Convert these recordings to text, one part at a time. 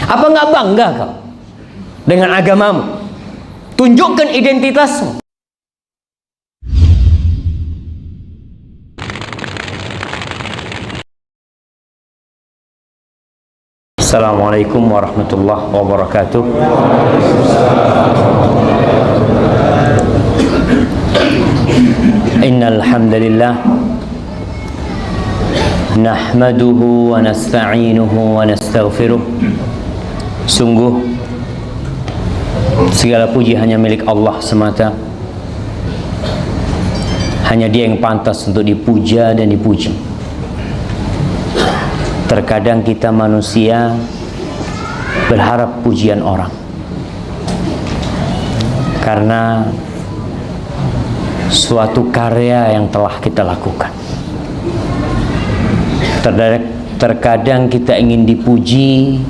Apa nggak bangga kau dengan agamamu? Tunjukkan identitasmu. Assalamualaikum warahmatullahi wabarakatuh. Innal hamdalillah nahmaduhu wa nasta'inuhu wa nastaghfiruh. Sungguh segala puji hanya milik Allah semata. Hanya Dia yang pantas untuk dipuja dan dipuji. Terkadang kita manusia berharap pujian orang karena suatu karya yang telah kita lakukan. Terkadang kita ingin dipuji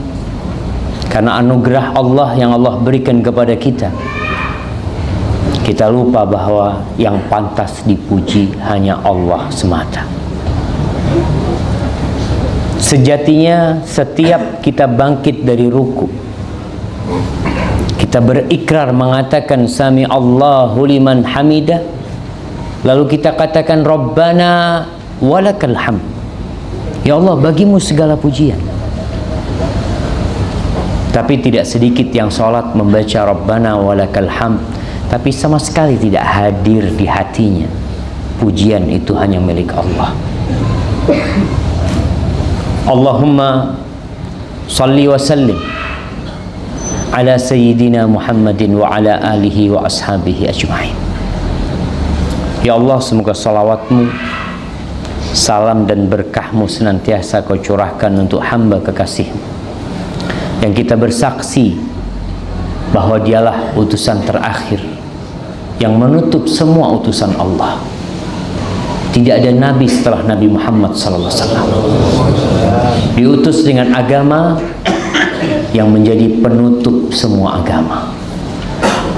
karena anugerah Allah yang Allah berikan kepada kita. Kita lupa bahwa yang pantas dipuji hanya Allah semata. Sejatinya setiap kita bangkit dari ruku, kita berikrar mengatakan Sami Allahu liman hamidah, lalu kita katakan Rabbana walakal hamd. Ya Allah, bagimu segala pujian. Tapi tidak sedikit yang sholat membaca Rabbana walakal hamd, tapi sama sekali tidak hadir di hatinya pujian itu hanya milik Allah. Allahumma salli wa sallim ala sayyidina Muhammadin wa ala alihi wa ashabihi ajma'in. Ya Allah, semoga salawatmu, salam dan berkahmu senantiasa kau curahkan untuk hamba kekasihmu yang kita bersaksi bahwa dialah utusan terakhir yang menutup semua utusan Allah. Tidak ada nabi setelah Nabi Muhammad sallallahu alaihi wasallam. Diutus dengan agama yang menjadi penutup semua agama.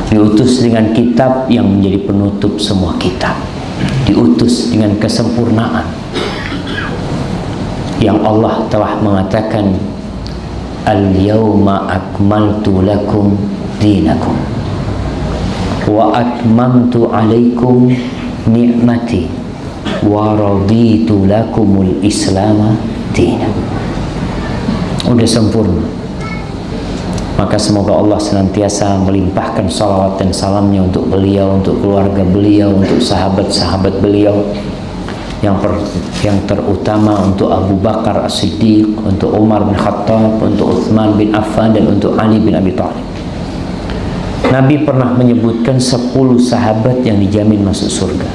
Diutus dengan kitab yang menjadi penutup semua kitab. Diutus dengan kesempurnaan yang Allah telah mengatakan Al-yawma akmaltu lakum dinakum wa atmamtu alaikum ni'mati wa raditu lakumul islama dina. Udah sempurna. Maka semoga Allah senantiasa melimpahkan salawat dan salamnya untuk beliau, untuk keluarga beliau, untuk sahabat-sahabat beliau, yang terutama untuk Abu Bakar As-Siddiq, untuk Umar bin Khattab, untuk Uthman bin Affan, dan untuk Ali bin Abi Thalib. Nabi pernah menyebutkan 10 sahabat yang dijamin masuk surga.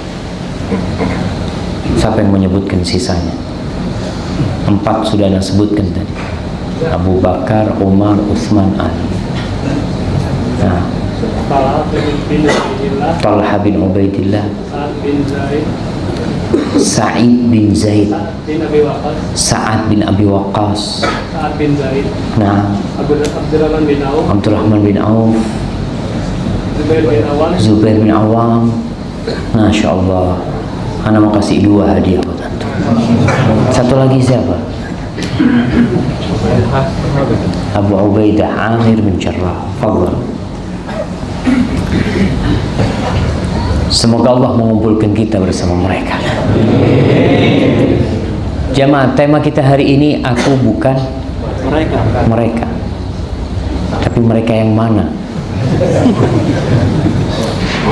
Siapa yang menyebutkan sisanya? 4 sudah Anda sebutkan tadi. Abu Bakar, Umar, Uthman, Ali. Nah, Talha bin Ubaidillah, Sa'id bin Zaid, Sa'ad bin Abi Waqqas, nah, Abdurrahman bin Auf, Zubair bin Awam. Masya Allah. Ana mau kasih 2 hadiah buat antum. Satu lagi siapa? Abu Ubaidah Amir bin Jarrah. Fadhal. Semoga Allah mengumpulkan kita bersama mereka. Jamaah, tema kita hari ini aku bukan mereka. Tapi mereka yang mana?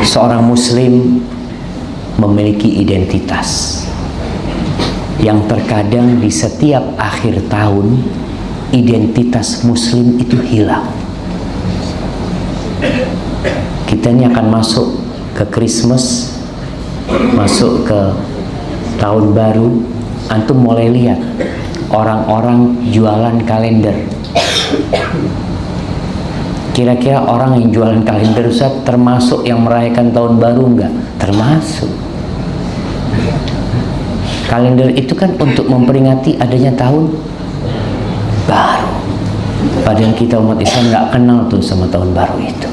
Seorang muslim memiliki identitas yang terkadang di setiap akhir tahun identitas muslim itu hilang. Kita ini akan masuk ke Christmas, masuk ke tahun baru. Antum mulai lihat orang-orang jualan kalender. Kira-kira orang yang jualan kalender Ustaz termasuk yang merayakan tahun baru enggak? Termasuk. Kalender itu kan untuk memperingati adanya tahun baru. Padahal kita umat Islam nggak kenal tuh sama tahun baru itu.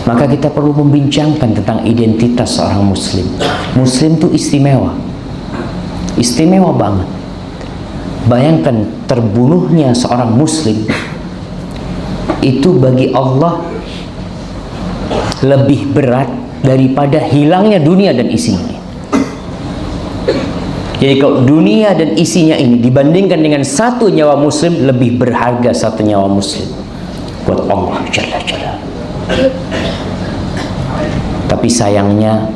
Maka kita perlu membincangkan tentang identitas seorang muslim. Muslim itu istimewa. Istimewa banget. Bayangkan terbunuhnya seorang muslim itu bagi Allah lebih berat daripada hilangnya dunia dan isinya. Jadi kalau dunia dan isinya ini dibandingkan dengan satu nyawa muslim, lebih berharga satu nyawa muslim buat Allah Jalla Jalla. Tapi sayangnya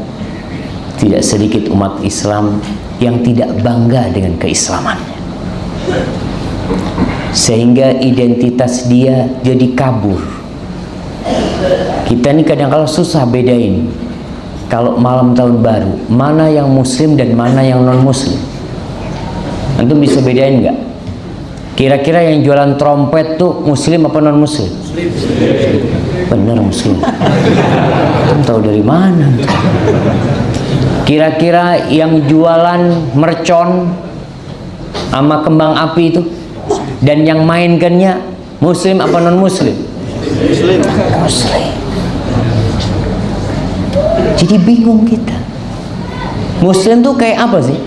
tidak sedikit umat Islam yang tidak bangga dengan keislamannya, sehingga identitas dia jadi kabur. Kita ini kadang-kadang susah bedain kalau malam tahun baru mana yang muslim dan mana yang non muslim. Antum bisa bedain nggak? Kira-kira yang jualan trompet tuh muslim apa non muslim? Bener muslim. Antum tahu dari mana? Kira-kira yang jualan mercon sama kembang api itu dan yang mainkannya muslim apa non muslim? Muslim. Muslim. Jadi bingung kita. Muslim tuh kayak apa sih?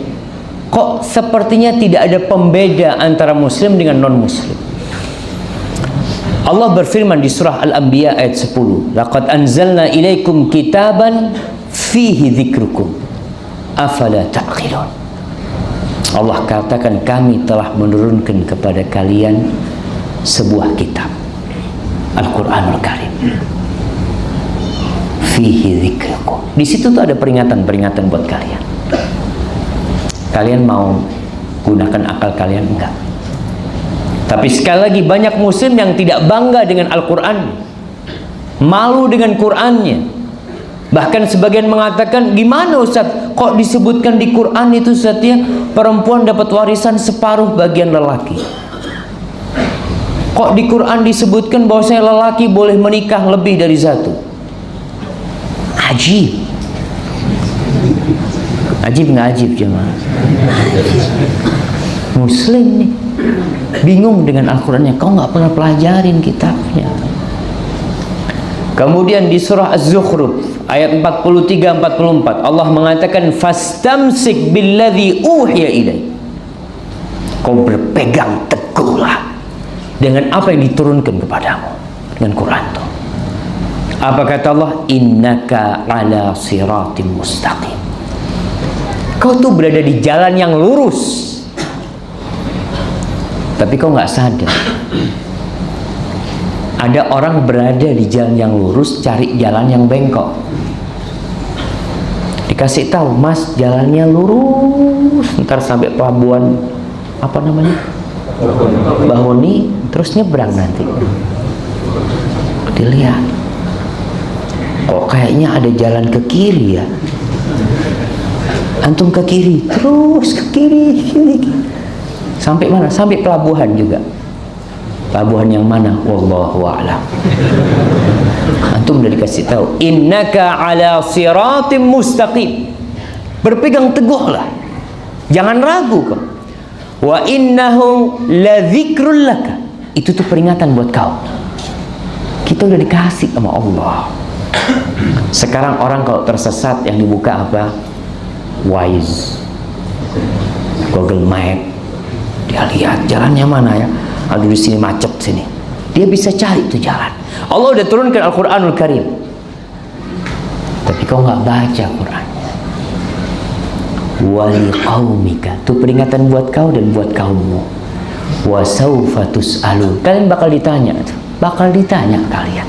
Kok sepertinya tidak ada pembeda antara muslim dengan non muslim? Allah berfirman di surah Al-Anbiya ayat 10, laqad anzalna ilaikum kitaban fihi dzikrukum afala ta'qilun. Allah katakan, kami telah menurunkan kepada kalian sebuah kitab, Al-Quranul Karim. Fihi dzikrukum. Di situ tuh ada peringatan-peringatan buat kalian. Kalian mau gunakan akal kalian? Enggak. Tapi sekali lagi banyak muslim yang tidak bangga dengan Al-Quran, malu dengan Qurannya. Bahkan sebagian mengatakan, gimana Ustaz, kok disebutkan di Quran itu Ustaz ya, perempuan dapat warisan separuh bagian lelaki. Kok di Quran disebutkan bahwasanya lelaki boleh menikah lebih dari satu. Ajib. Ajib nggak ajib jemaah? Muslim nih bingung dengan Al-Qurannya. Kau nggak pernah pelajarin kitabnya. Kemudian di surah Az-Zukhruf ayat 43-44 Allah mengatakan, fastamsik billadzi uhiya ilaik. Kau berpegang teguhlah dengan apa yang diturunkan kepadamu, dengan Quran itu. Apa kata Allah? Innaka ala siratim mustaqim. Kau tuh berada di jalan yang lurus, tapi kau nggak sadar. Ada orang berada di jalan yang lurus, cari jalan yang bengkok. Dikasih tahu, mas jalannya lurus, ntar sampai pelabuhan apa namanya, Bahuni, terus nyebrang nanti. Dilihat, kok kayaknya ada jalan ke kiri ya. Antum ke kiri, terus ke kiri, kiri. Sampai mana? Sampai pelabuhan juga. Pelabuhan yang mana? Wallahu a'lam. Antum udah dikasih tahu, innaka ala siratim mustaqim. Berpegang teguhlah, jangan ragu kau. Wa innahu ladzikrul laka. Itu tuh peringatan buat kau. Kita udah dikasih sama Allah. Sekarang orang kalau tersesat yang dibuka apa? Waze, Google Map. Dia lihat jalannya mana ya. Aduh di sini macet sini. Dia bisa cari itu jalan. Allah udah turunkan Al-Quranul Karim. Tapi kau nggak baca Qurannya. Wali qaumika. Itu peringatan buat kau dan buat kaummu. Wa sawfa tus'alun. Kalian bakal ditanya. Bakal ditanya kalian.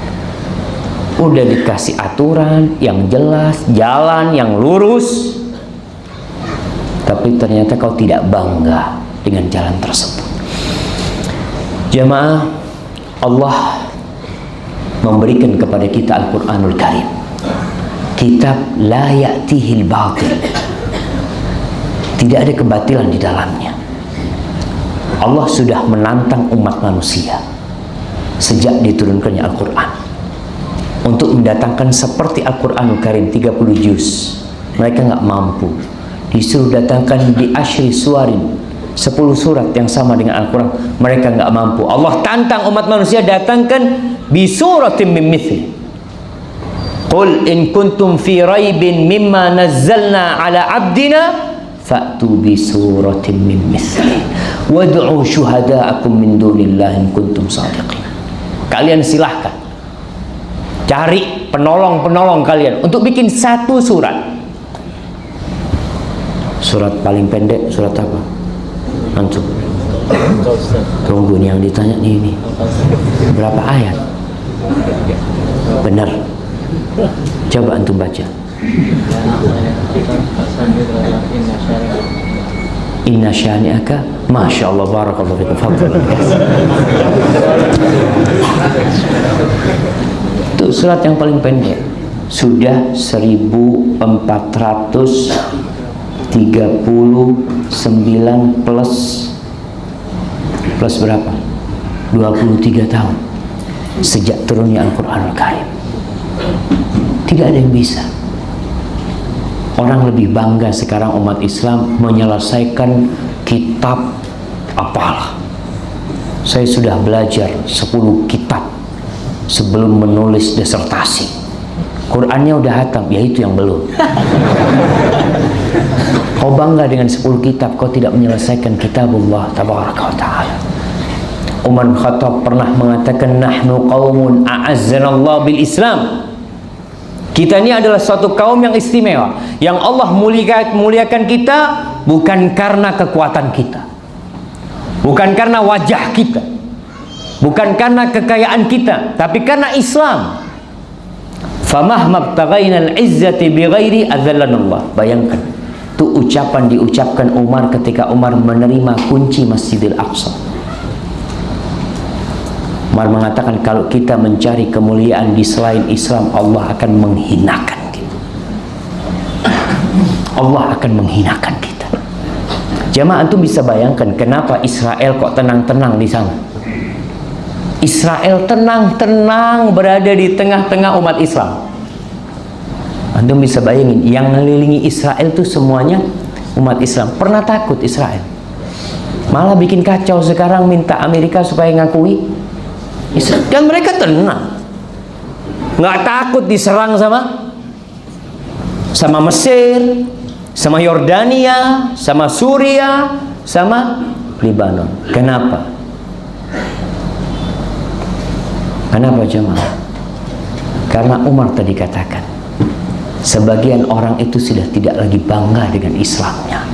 Udah dikasih aturan yang jelas, jalan yang lurus, tapi ternyata kau tidak bangga dengan jalan tersebut. Jamaah, Allah memberikan kepada kita Al-Quranul Karim, kitab la ya'tihil batil, tidak ada kebatilan di dalamnya. Allah sudah menantang umat manusia sejak diturunkannya Al-Quran untuk mendatangkan seperti Al-Quranul Karim 30 juz. Mereka nggak mampu. Disuruh datangkan di asyri suwarin, 10 surat yang sama dengan Al-Quran, mereka nggak mampu. Allah tantang umat manusia, datangkan bi suratin min mithli. Qul in kuntum fi raibin mimma nazzalna ala abdina fa'tu bi suratin min mithli wad'u syuhada'akum min dunillahi in kuntum shadiqin. Kalian silahkan cari penolong-penolong kalian untuk bikin satu surat. Surat paling pendek surat apa? Antum tunggu nih yang ditanya nih, ini berapa ayat? Benar, coba antum baca. Inna syani'aka, Masya Allah, barakallahu fikum, fadhal. Itu surat yang paling pendek, sudah 1439 plus berapa? 23 tahun sejak turunnya Al-Quranul Karim. Tidak ada yang bisa. Orang lebih bangga sekarang umat Islam menyelesaikan kitab apalah. Saya sudah belajar 10 kitab sebelum menulis disertasi. Qurannya udah hatam, ya itu yang belum. Kau bangga dengan 10 kitab, kau tidak menyelesaikan kitabullah tabaraka wa ta'ala. Umar Khattab pernah mengatakan, nahnu qaumun a'azzanallah bil Islam. Kita ini adalah suatu kaum yang istimewa, yang Allah muliakan kita bukan karena kekuatan kita, bukan karena wajah kita, bukan karena kekayaan kita, tapi karena Islam. Famahma btaghainal izzati bighairi adzallanallah. Bayangkan, itu ucapan diucapkan Umar ketika Umar menerima kunci Masjidil Aqsa. Umar mengatakan, kalau kita mencari kemuliaan di selain Islam, Allah akan menghinakan kita. Allah akan menghinakan kita. Jamaah, antum bisa bayangkan kenapa Israel kok tenang-tenang di sana? Israel tenang-tenang berada di tengah-tengah umat Islam. Antum bisa bayangin, yang mengelilingi Israel itu semuanya umat Islam. Pernah takut Israel? Malah bikin kacau sekarang, minta Amerika supaya ngakui Israel. Dan mereka tenang, nggak takut diserang sama Mesir, sama Yordania, sama Suria, sama Lebanon. Kenapa? Kenapa jemaah? Karena Umar tadi katakan, sebagian orang itu sudah tidak lagi bangga dengan Islamnya,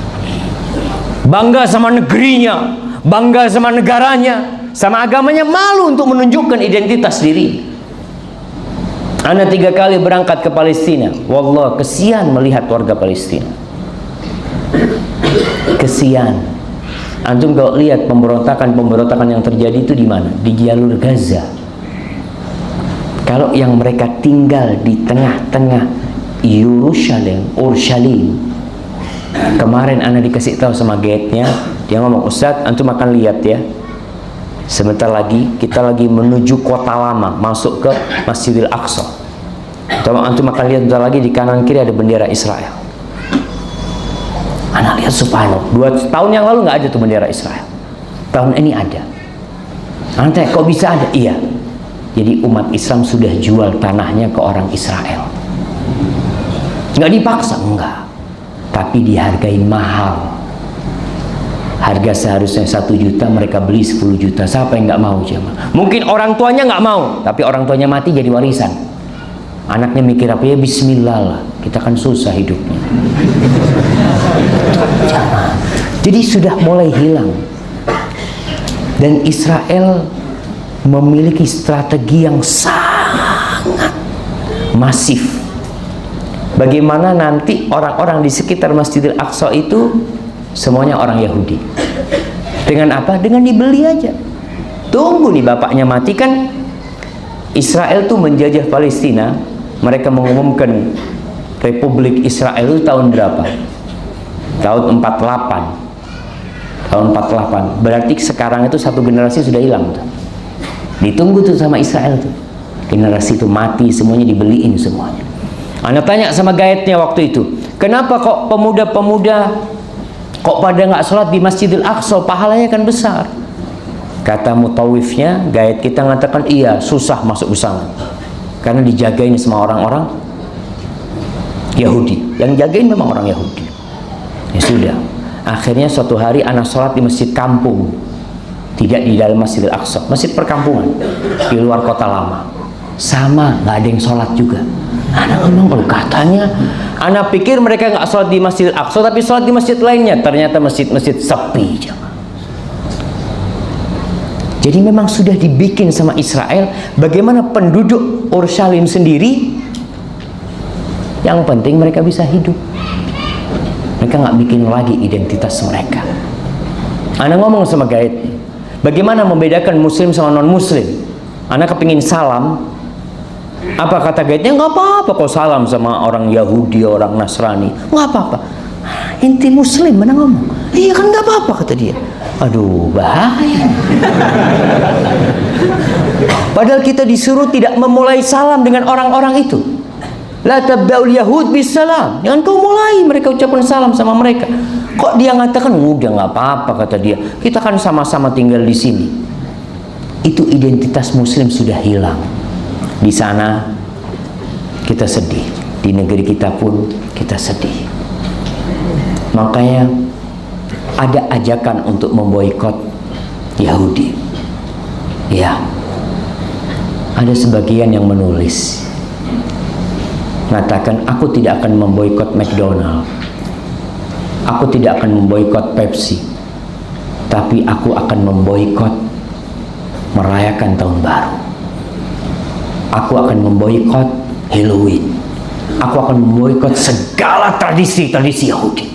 bangga sama negerinya, bangga sama negaranya, sama agamanya, malu untuk menunjukkan identitas diri. Ana 3 kali berangkat ke Palestina. Wallah, kesian melihat warga Palestina. Kesian. Antum kalau lihat pemberontakan yang terjadi itu di mana? Di jalur Gaza. Kalau yang mereka tinggal di tengah-tengah Urshalim, kemarin ana dikasih tahu sama guide-nya, dia ngomong, Ustadz, antum akan lihat ya, sebentar lagi kita lagi menuju kota lama, masuk ke Masjidil Aqsa. Antum akan lihat sebentar lagi di kanan kiri ada bendera Israel. Ana lihat, subhanallah, 2 tahun yang lalu nggak ada tuh bendera Israel. Tahun ini ada. Ana tanya, kok bisa ada? Iya. Jadi umat Islam sudah jual tanahnya ke orang Israel. Nggak dipaksa, enggak. Tapi dihargai mahal. Harga seharusnya 1 juta, mereka beli 10 juta. Siapa yang nggak mau, jemaah? Mungkin orang tuanya nggak mau, tapi orang tuanya mati jadi warisan. Anaknya mikir apa ya? Bismillah lah, kita kan susah hidupnya. Jadi sudah mulai hilang. Dan Israel memiliki strategi yang sangat masif. Bagaimana nanti orang-orang di sekitar Masjidil Aqsa itu semuanya orang Yahudi. Dengan apa? Dengan dibeli aja. Tunggu nih bapaknya mati kan. Israel tuh menjajah Palestina. Mereka mengumumkan Republik Israel itu tahun berapa? Tahun 48. Tahun 48. Berarti sekarang itu 1 generasi sudah hilang tuh. Ditunggu tuh sama Israel tuh. Generasi itu mati, semuanya dibeliin semuanya. Anda tanya sama guide-nya waktu itu, kenapa kok pemuda-pemuda kok pada nggak sholat di Masjidil Aqsa, pahalanya kan besar? Kata mutawifnya, guide kita mengatakan, iya, susah masuk ke sana karena dijagain sama orang-orang Yahudi. Yang jagain memang orang Yahudi. Ya sudah, akhirnya suatu hari anak sholat di masjid kampung, tidak di dalam Masjidil Aqsa, masjid perkampungan di luar kota lama. Sama, nggak ada yang sholat juga. Anak ngomong, kalau katanya anak pikir mereka nggak sholat di Masjidil Aqsa tapi sholat di masjid lainnya. Ternyata masjid-masjid sepi. Jadi memang sudah dibikin sama Israel bagaimana penduduk Urshalim sendiri, yang penting mereka bisa hidup. Mereka nggak bikin lagi identitas mereka. Anak ngomong sama Gaet, bagaimana membedakan muslim sama non muslim? Anak kepingin salam. Apa kata Gaetnya? Nggak apa-apa kok salam sama orang Yahudi, orang Nasrani, nggak apa-apa. Inti muslim mana ngomong? Iya kan nggak apa-apa kata dia. Aduh, bahaya. Padahal kita disuruh tidak memulai salam dengan orang-orang itu. La tabda'ul yahud bis salam. Jangan kau mulai mereka ucapkan salam sama mereka. Kok dia ngatakan udah nggak apa-apa kata dia. Kita kan sama-sama tinggal di sini. Itu identitas muslim sudah hilang. Di sana kita sedih. Di negeri kita pun kita sedih. Makanya ada ajakan untuk memboikot Yahudi. Ya, ada sebagian yang menulis mengatakan, aku tidak akan memboikot McDonald, aku tidak akan memboikot Pepsi, tapi aku akan memboikot merayakan tahun baru. Aku akan memboikot Halloween. Aku akan memboikot segala tradisi-tradisi Yahudi.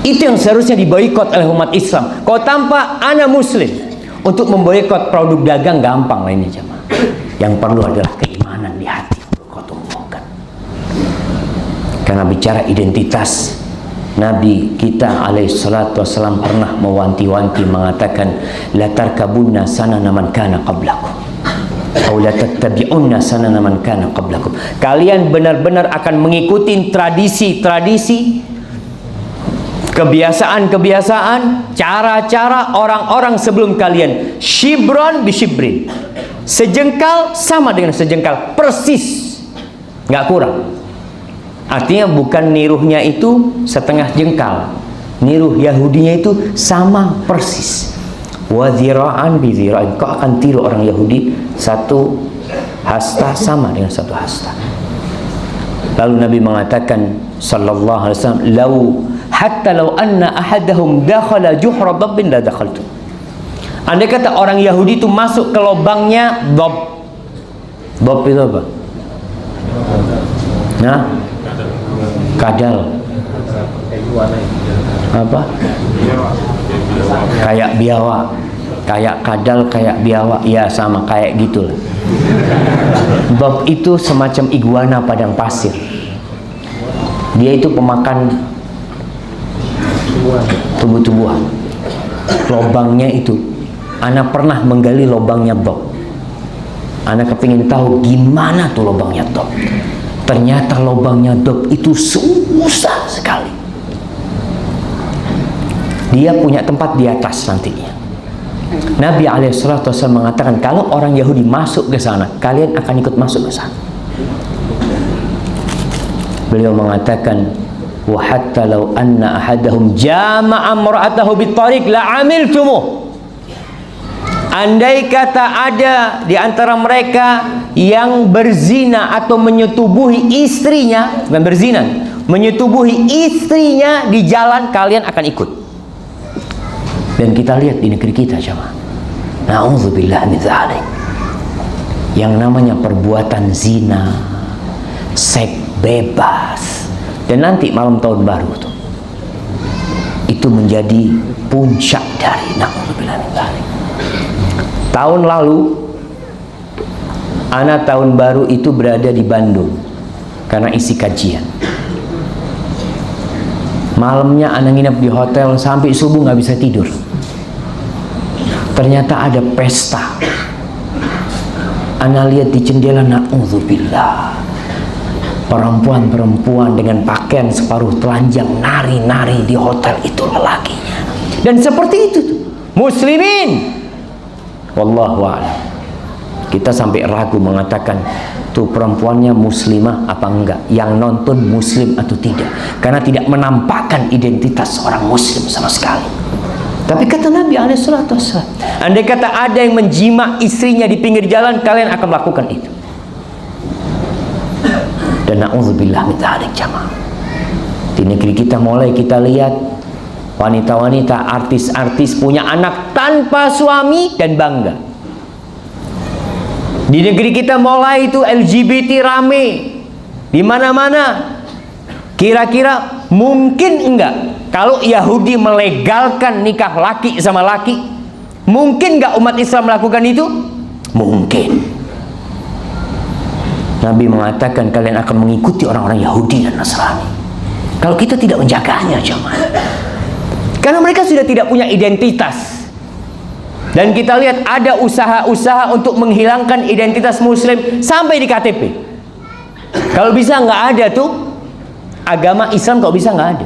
Itu yang seharusnya diboikot oleh umat Islam. Kalau tanpa anak muslim untuk memboikot produk dagang gampang lah ini jemaah. Yang perlu adalah keimanan di hati kau tumbuhkan. Karena bicara identitas, Nabi kita alaihissalatu wassalam pernah mewanti-wanti mengatakan, la tarkabunna sanana man kana qablakum atau la tattabi'unna sanana man kana qablakum. Kalian benar-benar akan mengikuti tradisi-tradisi, kebiasaan-kebiasaan, cara-cara orang-orang sebelum kalian. Shibron bishibrin, sejengkal sama dengan sejengkal, persis, nggak kurang. Artinya bukan niruhnya itu setengah jengkal, niruh Yahudinya itu sama persis. Wadhira'an bidhira'in, kau akan tiru orang Yahudi satu hasta sama dengan satu hasta. Lalu Nabi mengatakan sallallahu alaihi wasallam, hatta law anna ahadahum dakhala juhra dabbin la dakhaltu. Andai kata orang Yahudi itu masuk ke lubangnya dab. Dab itu apa? Nah, kadal. Apa? Kayak biawak. Kayak kadal, kayak biawak. Ya sama kayak gitulah. Dab itu semacam iguana padang pasir. Dia itu pemakan tumbuh-tumbuhan. Lobangnya itu, anak pernah menggali lobangnya dab. Anak kepingin tahu gimana tuh lobangnya dab. Ternyata lobangnya dab itu susah sekali. Dia punya tempat di atas nantinya. Nabi alaihissalatu wassalam mengatakan, kalau orang Yahudi masuk ke sana, kalian akan ikut masuk ke sana. Beliau mengatakan, wa hatta law anna ahadahum jama'a imra'atahu bitariq la 'amiltumuh. Andai kata ada di antara mereka yang berzina atau menyetubuhi istrinya, bukan berzina, menyetubuhi istrinya di jalan, kalian akan ikut. Dan kita lihat di negeri kita, jemaah. Na'udzubillah min dzalik. Yang namanya perbuatan zina, seks bebas, dan nanti malam tahun baru tuh, itu menjadi puncak dari na'udzubillah min dzalik. Tahun lalu, anak tahun baru itu berada di Bandung karena isi kajian. Malamnya anak nginep di hotel sampai subuh nggak bisa tidur. Ternyata ada pesta. Anak lihat di jendela, na'udzubillah, perempuan-perempuan dengan pakaian separuh telanjang nari-nari di hotel itu lelakinya. Dan seperti itu tuh, muslimin. Wallahu a'lam. Kita sampai ragu mengatakan, tuh perempuannya muslimah apa enggak, yang nonton muslim atau tidak, karena tidak menampakkan identitas seorang muslim sama sekali. Tapi kata Nabi alaihissalatu wassalam, andai kata ada yang menjima istrinya di pinggir jalan, kalian akan melakukan itu. Dan na'udzubillah min dzalik jamaah. Di negeri kita mulai kita lihat wanita-wanita, artis-artis punya anak tanpa suami dan bangga. Di negeri kita mulai itu LGBT rame di mana-mana. Kira-kira mungkin enggak kalau Yahudi melegalkan nikah laki sama laki? Mungkin enggak umat Islam melakukan itu? Mungkin. Nabi mengatakan kalian akan mengikuti orang-orang Yahudi dan Nasrani kalau kita tidak menjaganya, jemaah. Karena mereka sudah tidak punya identitas. Dan kita lihat ada usaha-usaha untuk menghilangkan identitas muslim sampai di KTP. Kalau bisa nggak ada tuh agama Islam, kalau bisa nggak ada.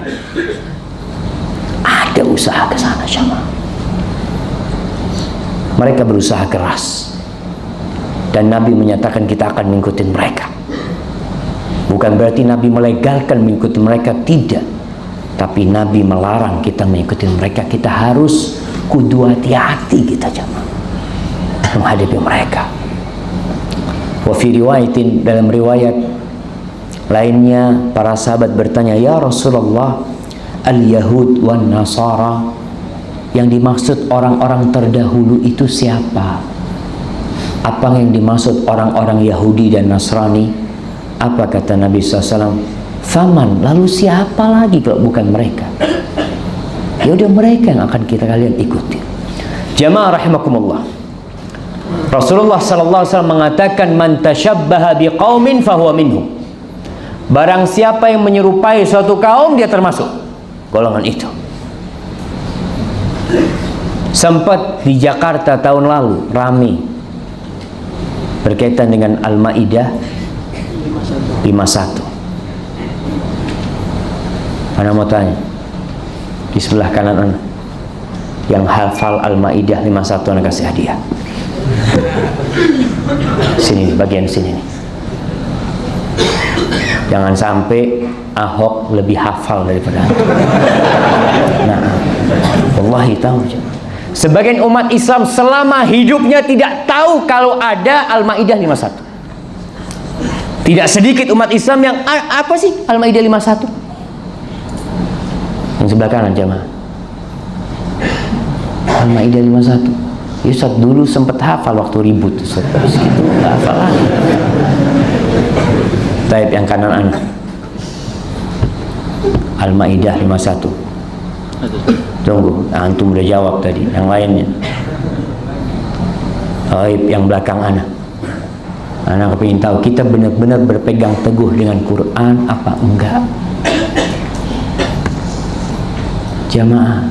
Ada usaha ke sana, jemaah. Mereka berusaha keras. Dan Nabi menyatakan kita akan mengikuti mereka. Bukan berarti Nabi melegalkan mengikuti mereka, tidak. Tapi Nabi melarang kita mengikuti mereka. Kita harus kudu hati-hati kita jemaah menghadapi mereka. Wa fi riwayatin, dalam riwayat lainnya para sahabat bertanya, ya Rasulullah, al-Yahud wan Nasara, yang dimaksud orang-orang terdahulu itu siapa? Apa yang dimaksud orang-orang Yahudi dan Nasrani? Apa kata Nabi SAW? Faman, lalu siapa lagi kalau bukan mereka? Ya udah, mereka yang akan kalian ikuti. Jamaah rahimakumullah. Rasulullah SAW mengatakan, man tashabbaha biqaumin fahuwa minhum. Barang siapa yang menyerupai suatu kaum, dia termasuk golongan itu. Sempat di Jakarta tahun lalu rame berkaitan dengan Al-Maidah 51. Ana mau tanya, di sebelah kanan Ana yang hafal Al-Maidah 51, Ana kasih hadiah. Sini, bagian sini nih. Jangan sampai Ahok lebih hafal daripada Anda. Nah, wallahi tahu. Sebagian umat Islam selama hidupnya tidak tahu kalau ada Al-Maidah 51. Tidak sedikit umat Islam yang apa sih Al-Maidah 51? Yang sebelah kanan jemaah. Al-Maidah 51. Ustaz dulu sempat hafal waktu ribut, Ustaz. Terus gitu enggak hafal lagi. Taib yang kanan Anda. Al-Maidah 51. Tunggu, antum udah jawab tadi. Yang lainnya. Taib yang belakang Anda. Anak kepingin tahu kita benar-benar berpegang teguh dengan Quran apa enggak? Jamaah,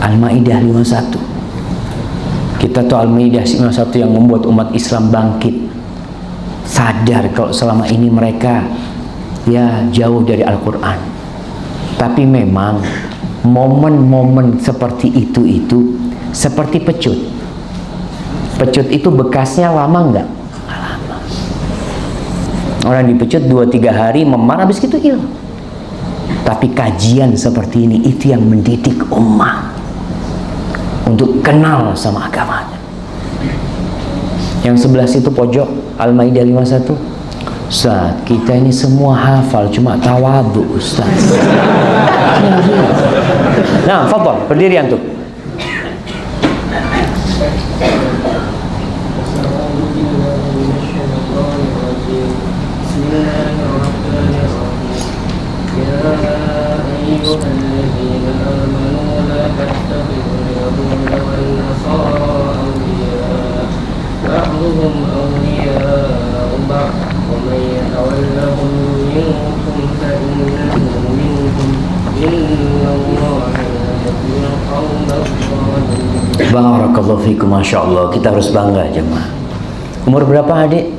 Al-Maidah 51. Kita tahu Al-Maidah 51 yang membuat umat Islam bangkit, sadar kalau selama ini mereka ya jauh dari Al-Quran. Tapi memang momen-momen seperti itu seperti pecut. Pecut itu bekasnya lama enggak? Lama. Orang dipecut 2-3 hari memar, habis itu hilang. Tapi kajian seperti ini itu yang mendidik ummah untuk kenal sama agamanya. Yang sebelah situ pojok Al-Maidah 51. Ustaz, kita ini semua hafal, cuma tawadhu Ustaz. Nah, fadhal, berdiri antum. Barakallahu fikum, Masya Allah. Kita harus bangga jemaah. Umur berapa adik?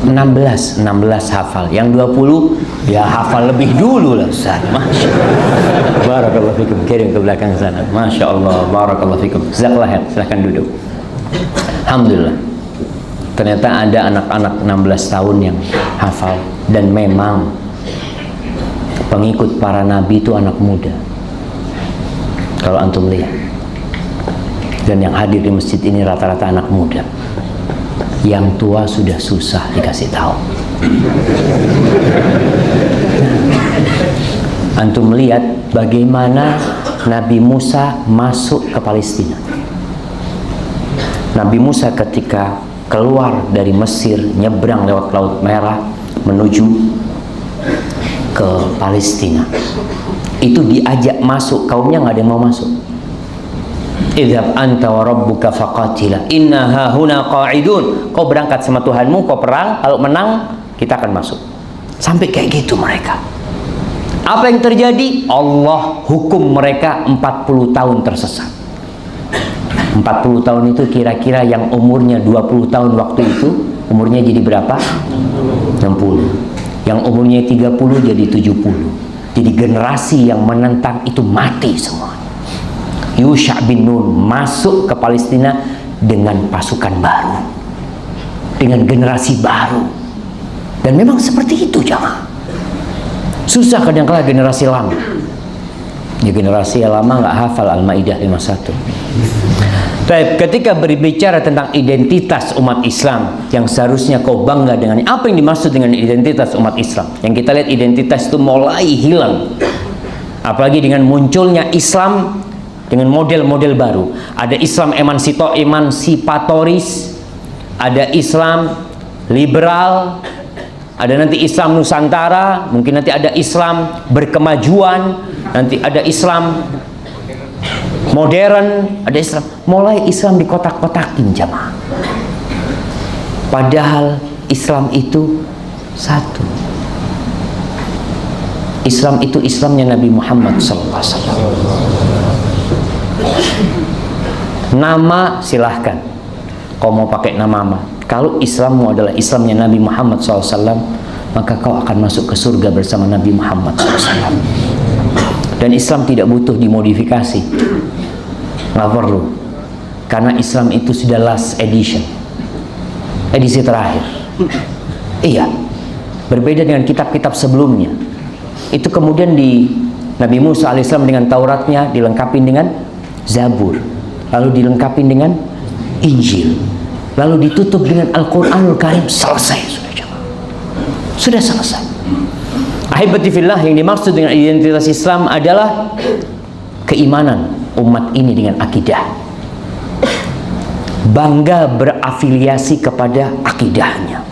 16 hafal. Yang 20 ya hafal lebih dulu lah Ustaz. Masya Allah. Barakallahu fikum. Kirim ke belakang sana. Masya Allah. Barakallahu fikum. Jazakallah khair. Silahkan duduk. Alhamdulillah. Ternyata ada anak-anak 16 tahun yang hafal. Dan memang pengikut para nabi itu anak muda, kalau antum lihat. Dan yang hadir di masjid ini rata-rata anak muda. Yang tua sudah susah dikasih tahu. Antum melihat bagaimana Nabi Musa masuk ke Palestina. Nabi Musa ketika keluar dari Mesir, nyebrang lewat Laut Merah menuju ke Palestina, itu diajak masuk, kaumnya nggak ada yang mau masuk. Idhab anta wa rabbuka faqatila inna hahuna qa'idun. Kau berangkat sama Tuhanmu, kau perang, kalau menang kita akan masuk. Sampai kayak gitu mereka. Apa yang terjadi? Allah hukum mereka 40 tahun tersesat. 40 tahun itu kira-kira yang umurnya 20 tahun waktu itu, umurnya jadi berapa? 60. Yang umurnya 30 jadi 70. Jadi generasi yang menentang itu mati semua. Yusha bin Nun masuk ke Palestina dengan pasukan baru, dengan generasi baru. Dan memang seperti itu jamaah. Susah kadang-kala generasi lama. Ya, generasi lama nggak hafal Al-Maidah 51. Baik, ketika berbicara tentang identitas umat Islam yang seharusnya kau bangga dengannya, apa yang dimaksud dengan identitas umat Islam? Yang kita lihat identitas itu mulai hilang, apalagi dengan munculnya Islam dengan model-model baru. Ada Islam emansipatoris, ada Islam liberal, ada nanti Islam Nusantara, mungkin nanti ada Islam berkemajuan, nanti ada Islam modern, ada Islam. Mulai Islam dikotak-kotakin jamaah. Padahal Islam itu satu. Islam itu Islamnya Nabi Muhammad SAW. Nama silahkan, kau mau pakai nama apa. Kalau Islammu adalah Islamnya Nabi Muhammad SAW, maka kau akan masuk ke surga bersama Nabi Muhammad SAW. Dan Islam tidak butuh dimodifikasi, nggak perlu, karena Islam itu sudah last edition, edisi terakhir. Iya, berbeda dengan kitab-kitab sebelumnya. Itu kemudian di Nabi Musa alaihissalam dengan Tauratnya dilengkapi dengan Zabur, lalu dilengkapi dengan Injil, lalu ditutup dengan Al-Quranul Karim. Selesai sudah jemaah. Sudah selesai. Ahibati fillah, yang dimaksud dengan identitas Islam adalah keimanan umat ini dengan akidah. Bangga berafiliasi kepada akidahnya.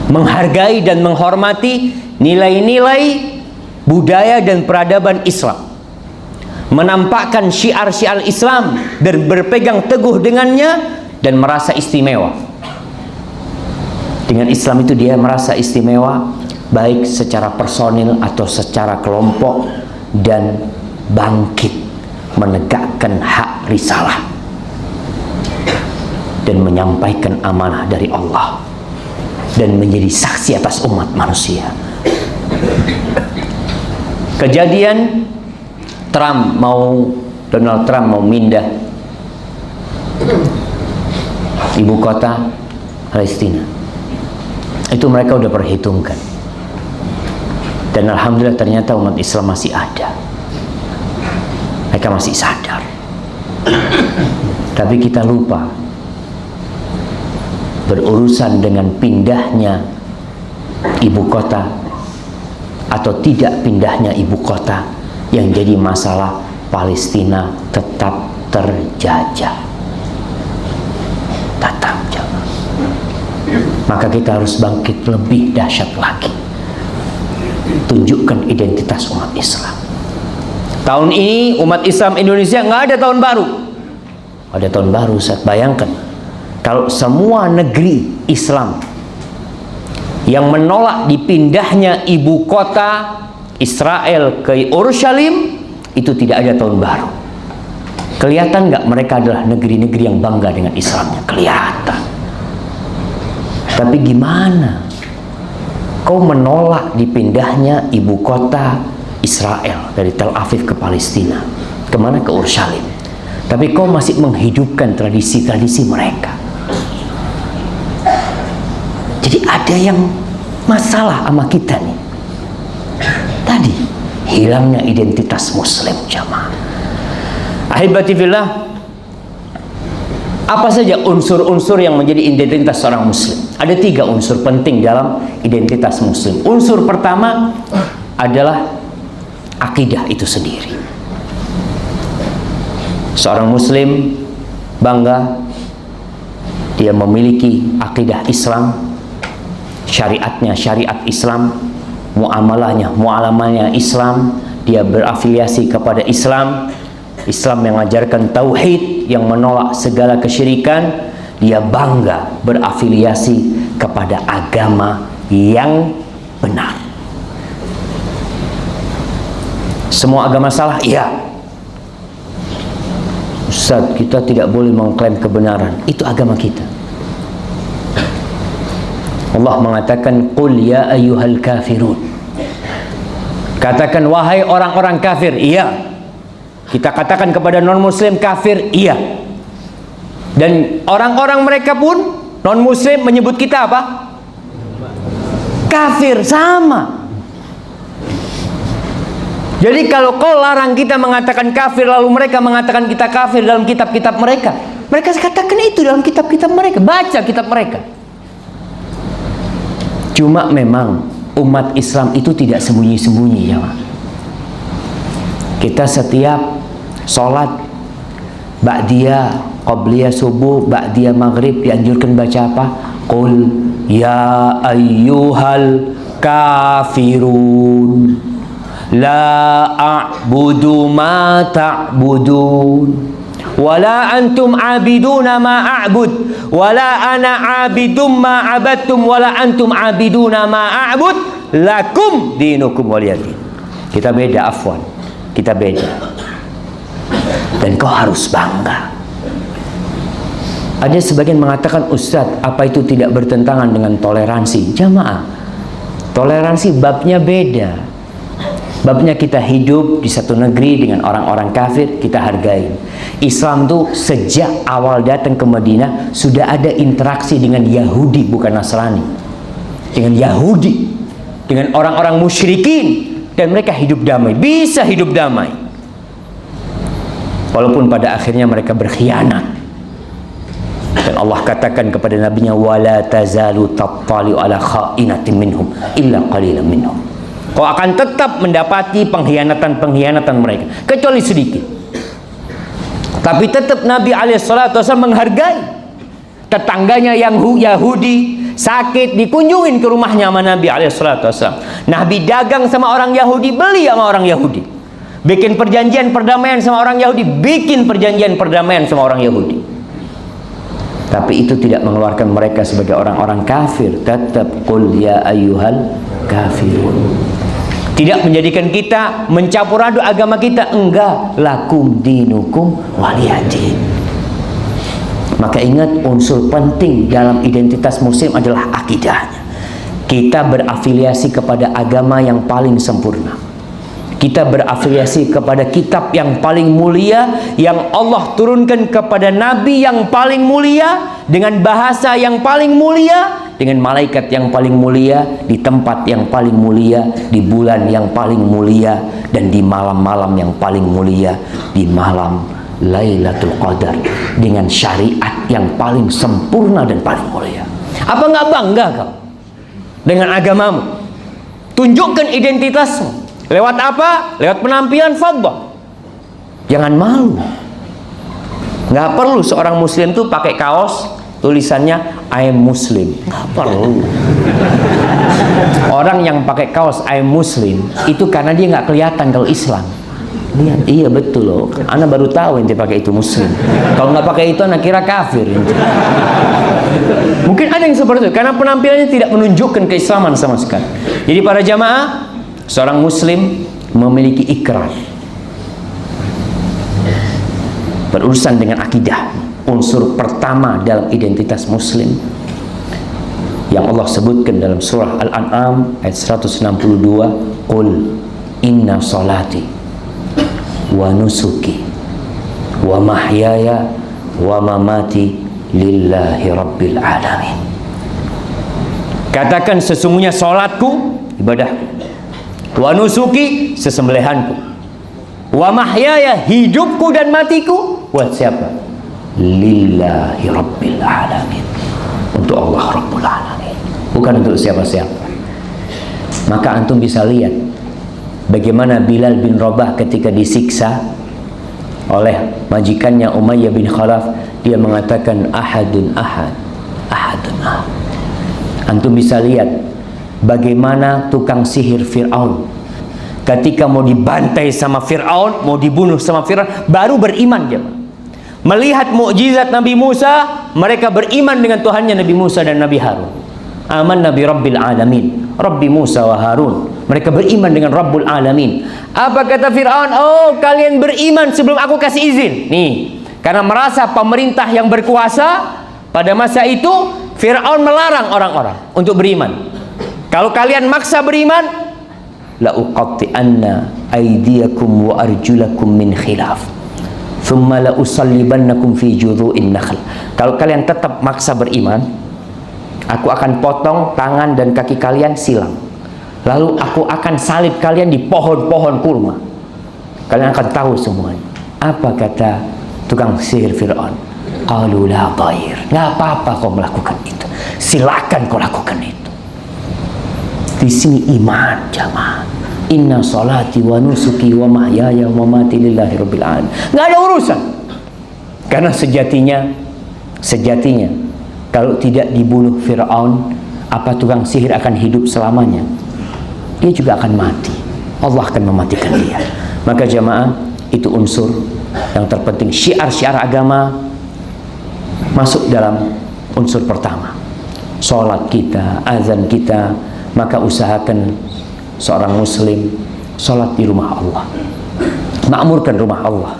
Menghargai dan menghormati nilai-nilai budaya dan peradaban Islam. Menampakkan syiar-syiar Islam dan berpegang teguh dengannya dan merasa istimewa. Dengan Islam itu dia merasa istimewa, baik secara personil atau secara kelompok, dan bangkit menegakkan hak risalah dan menyampaikan amanah dari Allah dan menjadi saksi atas umat manusia. Kejadian Donald Trump mau mindah ibu kota Palestina, itu mereka udah perhitungkan. Dan alhamdulillah ternyata umat Islam masih ada, mereka masih sadar. Tapi kita lupa, berurusan dengan pindahnya ibu kota atau tidak pindahnya ibu kota, yang jadi masalah Palestina tetap terjajah, tetap jangan. Maka kita harus bangkit lebih dahsyat lagi, tunjukkan identitas umat Islam. Tahun ini umat Islam Indonesia nggak ada tahun baru. Ada tahun baru, saya bayangkan kalau semua negeri Islam yang menolak dipindahnya ibu kota Israel ke Yerusalem, itu tidak ada tahun baru. Kelihatan nggak mereka adalah negeri-negeri yang bangga dengan Islamnya? Kelihatan. Tapi gimana kau menolak dipindahnya ibu kota Israel dari Tel Aviv ke Palestina, kemana? Ke Yerusalem. Tapi kau masih menghidupkan tradisi-tradisi mereka. ada yang masalah sama kita nih. Tadi hilangnya identitas muslim jamaah. Ahibati fillah, apa saja unsur-unsur yang menjadi identitas seorang muslim? Ada 3 unsur penting dalam identitas muslim. Unsur pertama adalah akidah itu sendiri. Seorang muslim bangga dia memiliki akidah Islam, syariatnya syariat Islam, muamalahnya Islam, dia berafiliasi kepada Islam yang mengajarkan tauhid, yang menolak segala kesyirikan. Dia bangga berafiliasi kepada agama yang benar. Semua agama salah? Iya. Ustaz, kita tidak boleh mengklaim kebenaran. Itu agama kita. Allah mengatakan, qul ya ayyuhal kafirun. Katakan, wahai orang-orang kafir. Iya. Kita katakan kepada non-muslim kafir, iya. Dan orang-orang mereka pun, non-muslim, menyebut kita apa? Kafir, sama. Jadi kalau kau larang kita mengatakan kafir, lalu mereka mengatakan kita kafir dalam kitab-kitab mereka, mereka katakan itu dalam kitab-kitab mereka. Baca kitab mereka. Cuma memang umat Islam itu tidak sembunyi-sembunyi ya. Kita setiap sholat ba'diyah, qabliyah subuh, ba'diyah maghrib dianjurkan baca apa? Qul ya ayyuhal kafirun la a'budu ma ta'budun wala antum abiduna ma a'bud wala ana abidum ma abadtum wala antum abiduna ma a'bud lakum dinukum waliyadin. Kita beda, afwan, kita beda. Dan kau harus bangga. Ada sebagian mengatakan, Ustadz, apa itu tidak bertentangan dengan toleransi? Jamaah, toleransi babnya beda. Babnya kita hidup di satu negeri dengan orang-orang kafir, kita hargai. Islam tuh sejak awal datang ke Madinah sudah ada interaksi dengan Yahudi, bukan Nasrani. Dengan Yahudi, dengan orang-orang musyrikin, dan mereka hidup damai, bisa hidup damai. Walaupun pada akhirnya mereka berkhianat. Dan Allah katakan kepada nabinya, wala tazalu tattali'u ala kha'inatin minhum illa qalilan minhum. Kau akan tetap mendapati pengkhianatan mereka, kecuali sedikit. Tapi tetap Nabi SAW menghargai. Tetangganya yang Yahudi sakit, dikunjungin ke rumahnya sama Nabi SAW. Nabi dagang sama orang Yahudi, beli sama orang Yahudi. Bikin perjanjian perdamaian sama orang Yahudi, bikin perjanjian perdamaian sama orang Yahudi. Tapi itu tidak mengeluarkan mereka sebagai orang-orang kafir. Tetap qul ya ayyuhal kafirun. Tidak menjadikan kita mencampur aduk agama kita, enggak. Lakum dinukum waliyadin. Maka ingat, unsur penting dalam identitas muslim adalah akidahnya. Kita berafiliasi kepada agama yang paling sempurna. Kita berafiliasi kepada kitab yang paling mulia, yang Allah turunkan kepada Nabi yang paling mulia, dengan bahasa yang paling mulia, dengan malaikat yang paling mulia, di tempat yang paling mulia, di bulan yang paling mulia, dan di malam-malam yang paling mulia, di malam Lailatul Qadar, dengan syariat yang paling sempurna dan paling mulia. Apa nggak bangga kau dengan agamamu? Tunjukkan identitasmu. Lewat apa? Lewat penampilan, fadhah. Jangan malu. Nggak perlu seorang muslim tuh pakai kaos tulisannya I am Muslim. Nggak perlu. Orang yang pakai kaos I am Muslim itu karena dia nggak kelihatan kalau Islam. Lihat, iya betul loh. Ana baru tahu ente pakai itu Muslim. Kalau nggak pakai itu, ana kira kafir. Mungkin ada yang seperti itu karena penampilannya tidak menunjukkan keislaman sama sekali. Jadi para jamaah, seorang muslim memiliki ikrar berurusan dengan akidah. Unsur pertama dalam identitas muslim yang Allah sebutkan dalam surah Al-An'am ayat 162, qul inna salati wa nusuki wa mahyaya wa mamati lillahi rabbil alamin. Katakan sesungguhnya salatku ibadahku, wa nusuki sesembelihanku, wa mahyaya hidupku dan matiku buat siapa? Lillahi rabbil alamin, untuk Allah rabbul alamin, bukan untuk siapa-siapa. Maka antum bisa lihat bagaimana Bilal bin Rabah ketika disiksa oleh majikannya Umayyah bin Khalaf, dia mengatakan ahadun ahad, ahadun ahad. Antum bisa lihat bagaimana tukang sihir Fir'aun ketika mau dibantai sama Fir'aun, mau dibunuh sama Fir'aun, baru beriman dia. Melihat mukjizat Nabi Musa, mereka beriman dengan Tuhannya Nabi Musa dan Nabi Harun. Aman Nabi Rabbil Alamin, Rabbi Musa wa Harun. Mereka beriman dengan Rabbul Alamin. Apa kata Fir'aun? Oh, kalian beriman sebelum aku kasih izin. Nih, karena merasa pemerintah yang berkuasa pada masa itu, Fir'aun melarang orang-orang untuk beriman. Kalau kalian maksa beriman, la uqatti'anna aydiyakum wa arjulakum min khilaf, thumma la usallibannakum fi judhu'in nakhl. Kalau kalian tetap maksa beriman, aku akan potong tangan dan kaki kalian silang. Lalu aku akan salib kalian di pohon-pohon kurma. Kalian akan tahu semuanya. Apa kata tukang sihir Fir'aun? Qalu la dhair. Nggak apa-apa kau melakukan itu. Silakan kau lakukan itu. Di sini iman jamaah. Inna salati wa nusuki wa mahyaya wa mamati lillahi rabbil alamin. Nggak ada urusan. Karena sejatinya kalau tidak dibunuh Fir'aun, apa tukang sihir akan hidup selamanya? Dia juga akan mati. Allah akan mematikan dia. Maka jamaah, itu unsur yang terpenting. Syiar-syiar agama masuk dalam unsur pertama. Sholat kita, azan kita, maka usahakan seorang muslim sholat di rumah Allah, makmurkan rumah Allah.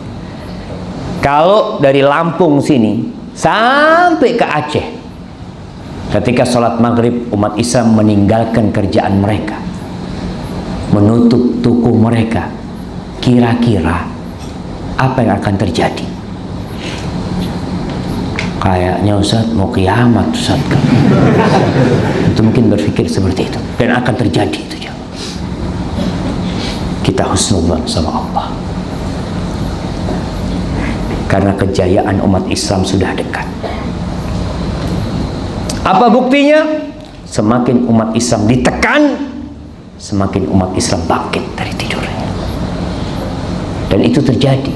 Kalau dari Lampung sini sampai ke Aceh, ketika sholat maghrib umat Islam meninggalkan kerjaan mereka, menutup toko mereka, kira-kira apa yang akan terjadi? Kayaknya Ustaz mau kiamat Ustaz. Itu mungkin berpikir seperti itu, dan akan terjadi itu. Kita husnudzon sama Allah, karena kejayaan umat Islam sudah dekat. Apa buktinya? Semakin umat Islam ditekan, semakin umat Islam bangkit dari tidurnya. Dan itu terjadi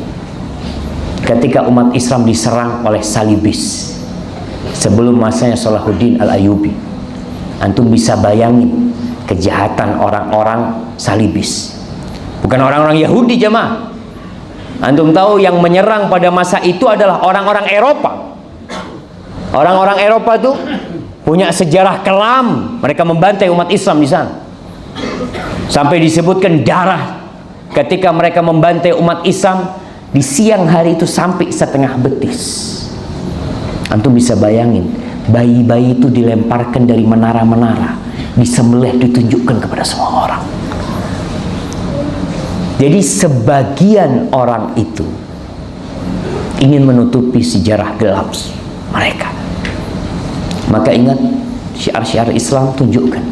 ketika umat Islam diserang oleh Salibis sebelum masanya Salahuddin Al-Ayyubi. Antum bisa bayangin kejahatan orang-orang Salibis, bukan orang-orang Yahudi jemaah. Antum tahu yang menyerang pada masa itu adalah orang-orang Eropa. Orang-orang Eropa tuh punya sejarah kelam, mereka membantai umat Islam di sana. Sampai disebutkan darah ketika mereka membantai umat Islam di siang hari itu sampai setengah betis. Antum bisa bayangin, bayi-bayi itu dilemparkan dari menara-menara, disembelih, ditunjukkan kepada semua orang. Jadi sebagian orang itu ingin menutupi sejarah gelap mereka. Maka ingat, syiar-syiar Islam tunjukkan.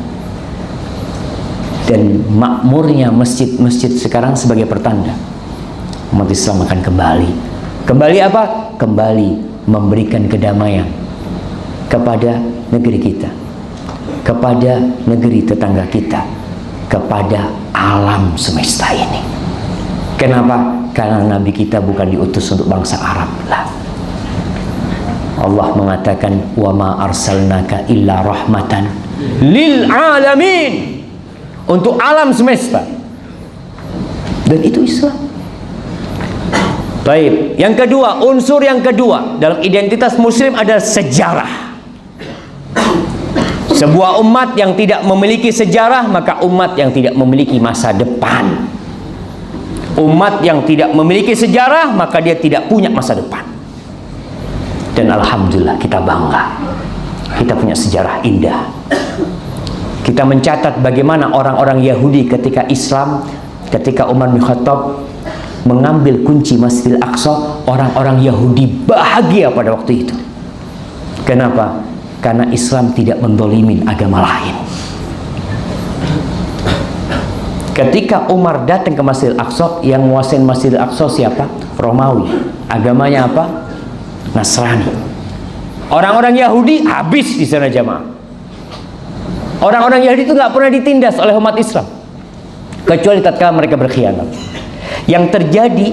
Dan makmurnya masjid-masjid sekarang sebagai pertanda umat Islam akan kembali. Kembali apa? Kembali memberikan kedamaian kepada negeri kita, kepada negeri tetangga kita, kepada alam semesta ini. Kenapa? Karena Nabi kita bukan diutus untuk bangsa Arab lah. Allah mengatakan, wa ma arsalnaka illa rahmatan lil alamin, untuk alam semesta. Dan itu Islam. Baik, yang kedua, unsur yang kedua dalam identitas muslim adalah sejarah. Sebuah umat yang tidak memiliki sejarah, maka umat yang tidak memiliki masa depan. Umat yang tidak memiliki sejarah, maka dia tidak punya masa depan. Dan alhamdulillah kita bangga, kita punya sejarah indah. Kita mencatat bagaimana orang-orang Yahudi ketika Islam, ketika Umar bin Khattab mengambil kunci Masjidil Aqsa, orang-orang Yahudi bahagia pada waktu itu. Kenapa? Karena Islam tidak mendolimin agama lain. Ketika Umar datang ke Masjidil Aqsa, yang menguasai Masjidil Aqsa siapa? Romawi. Agamanya apa? Nasrani. Orang-orang Yahudi habis di sana jamaah. Orang-orang Yahudi itu nggak pernah ditindas oleh umat Islam, kecuali tatkala mereka berkhianat. Yang terjadi,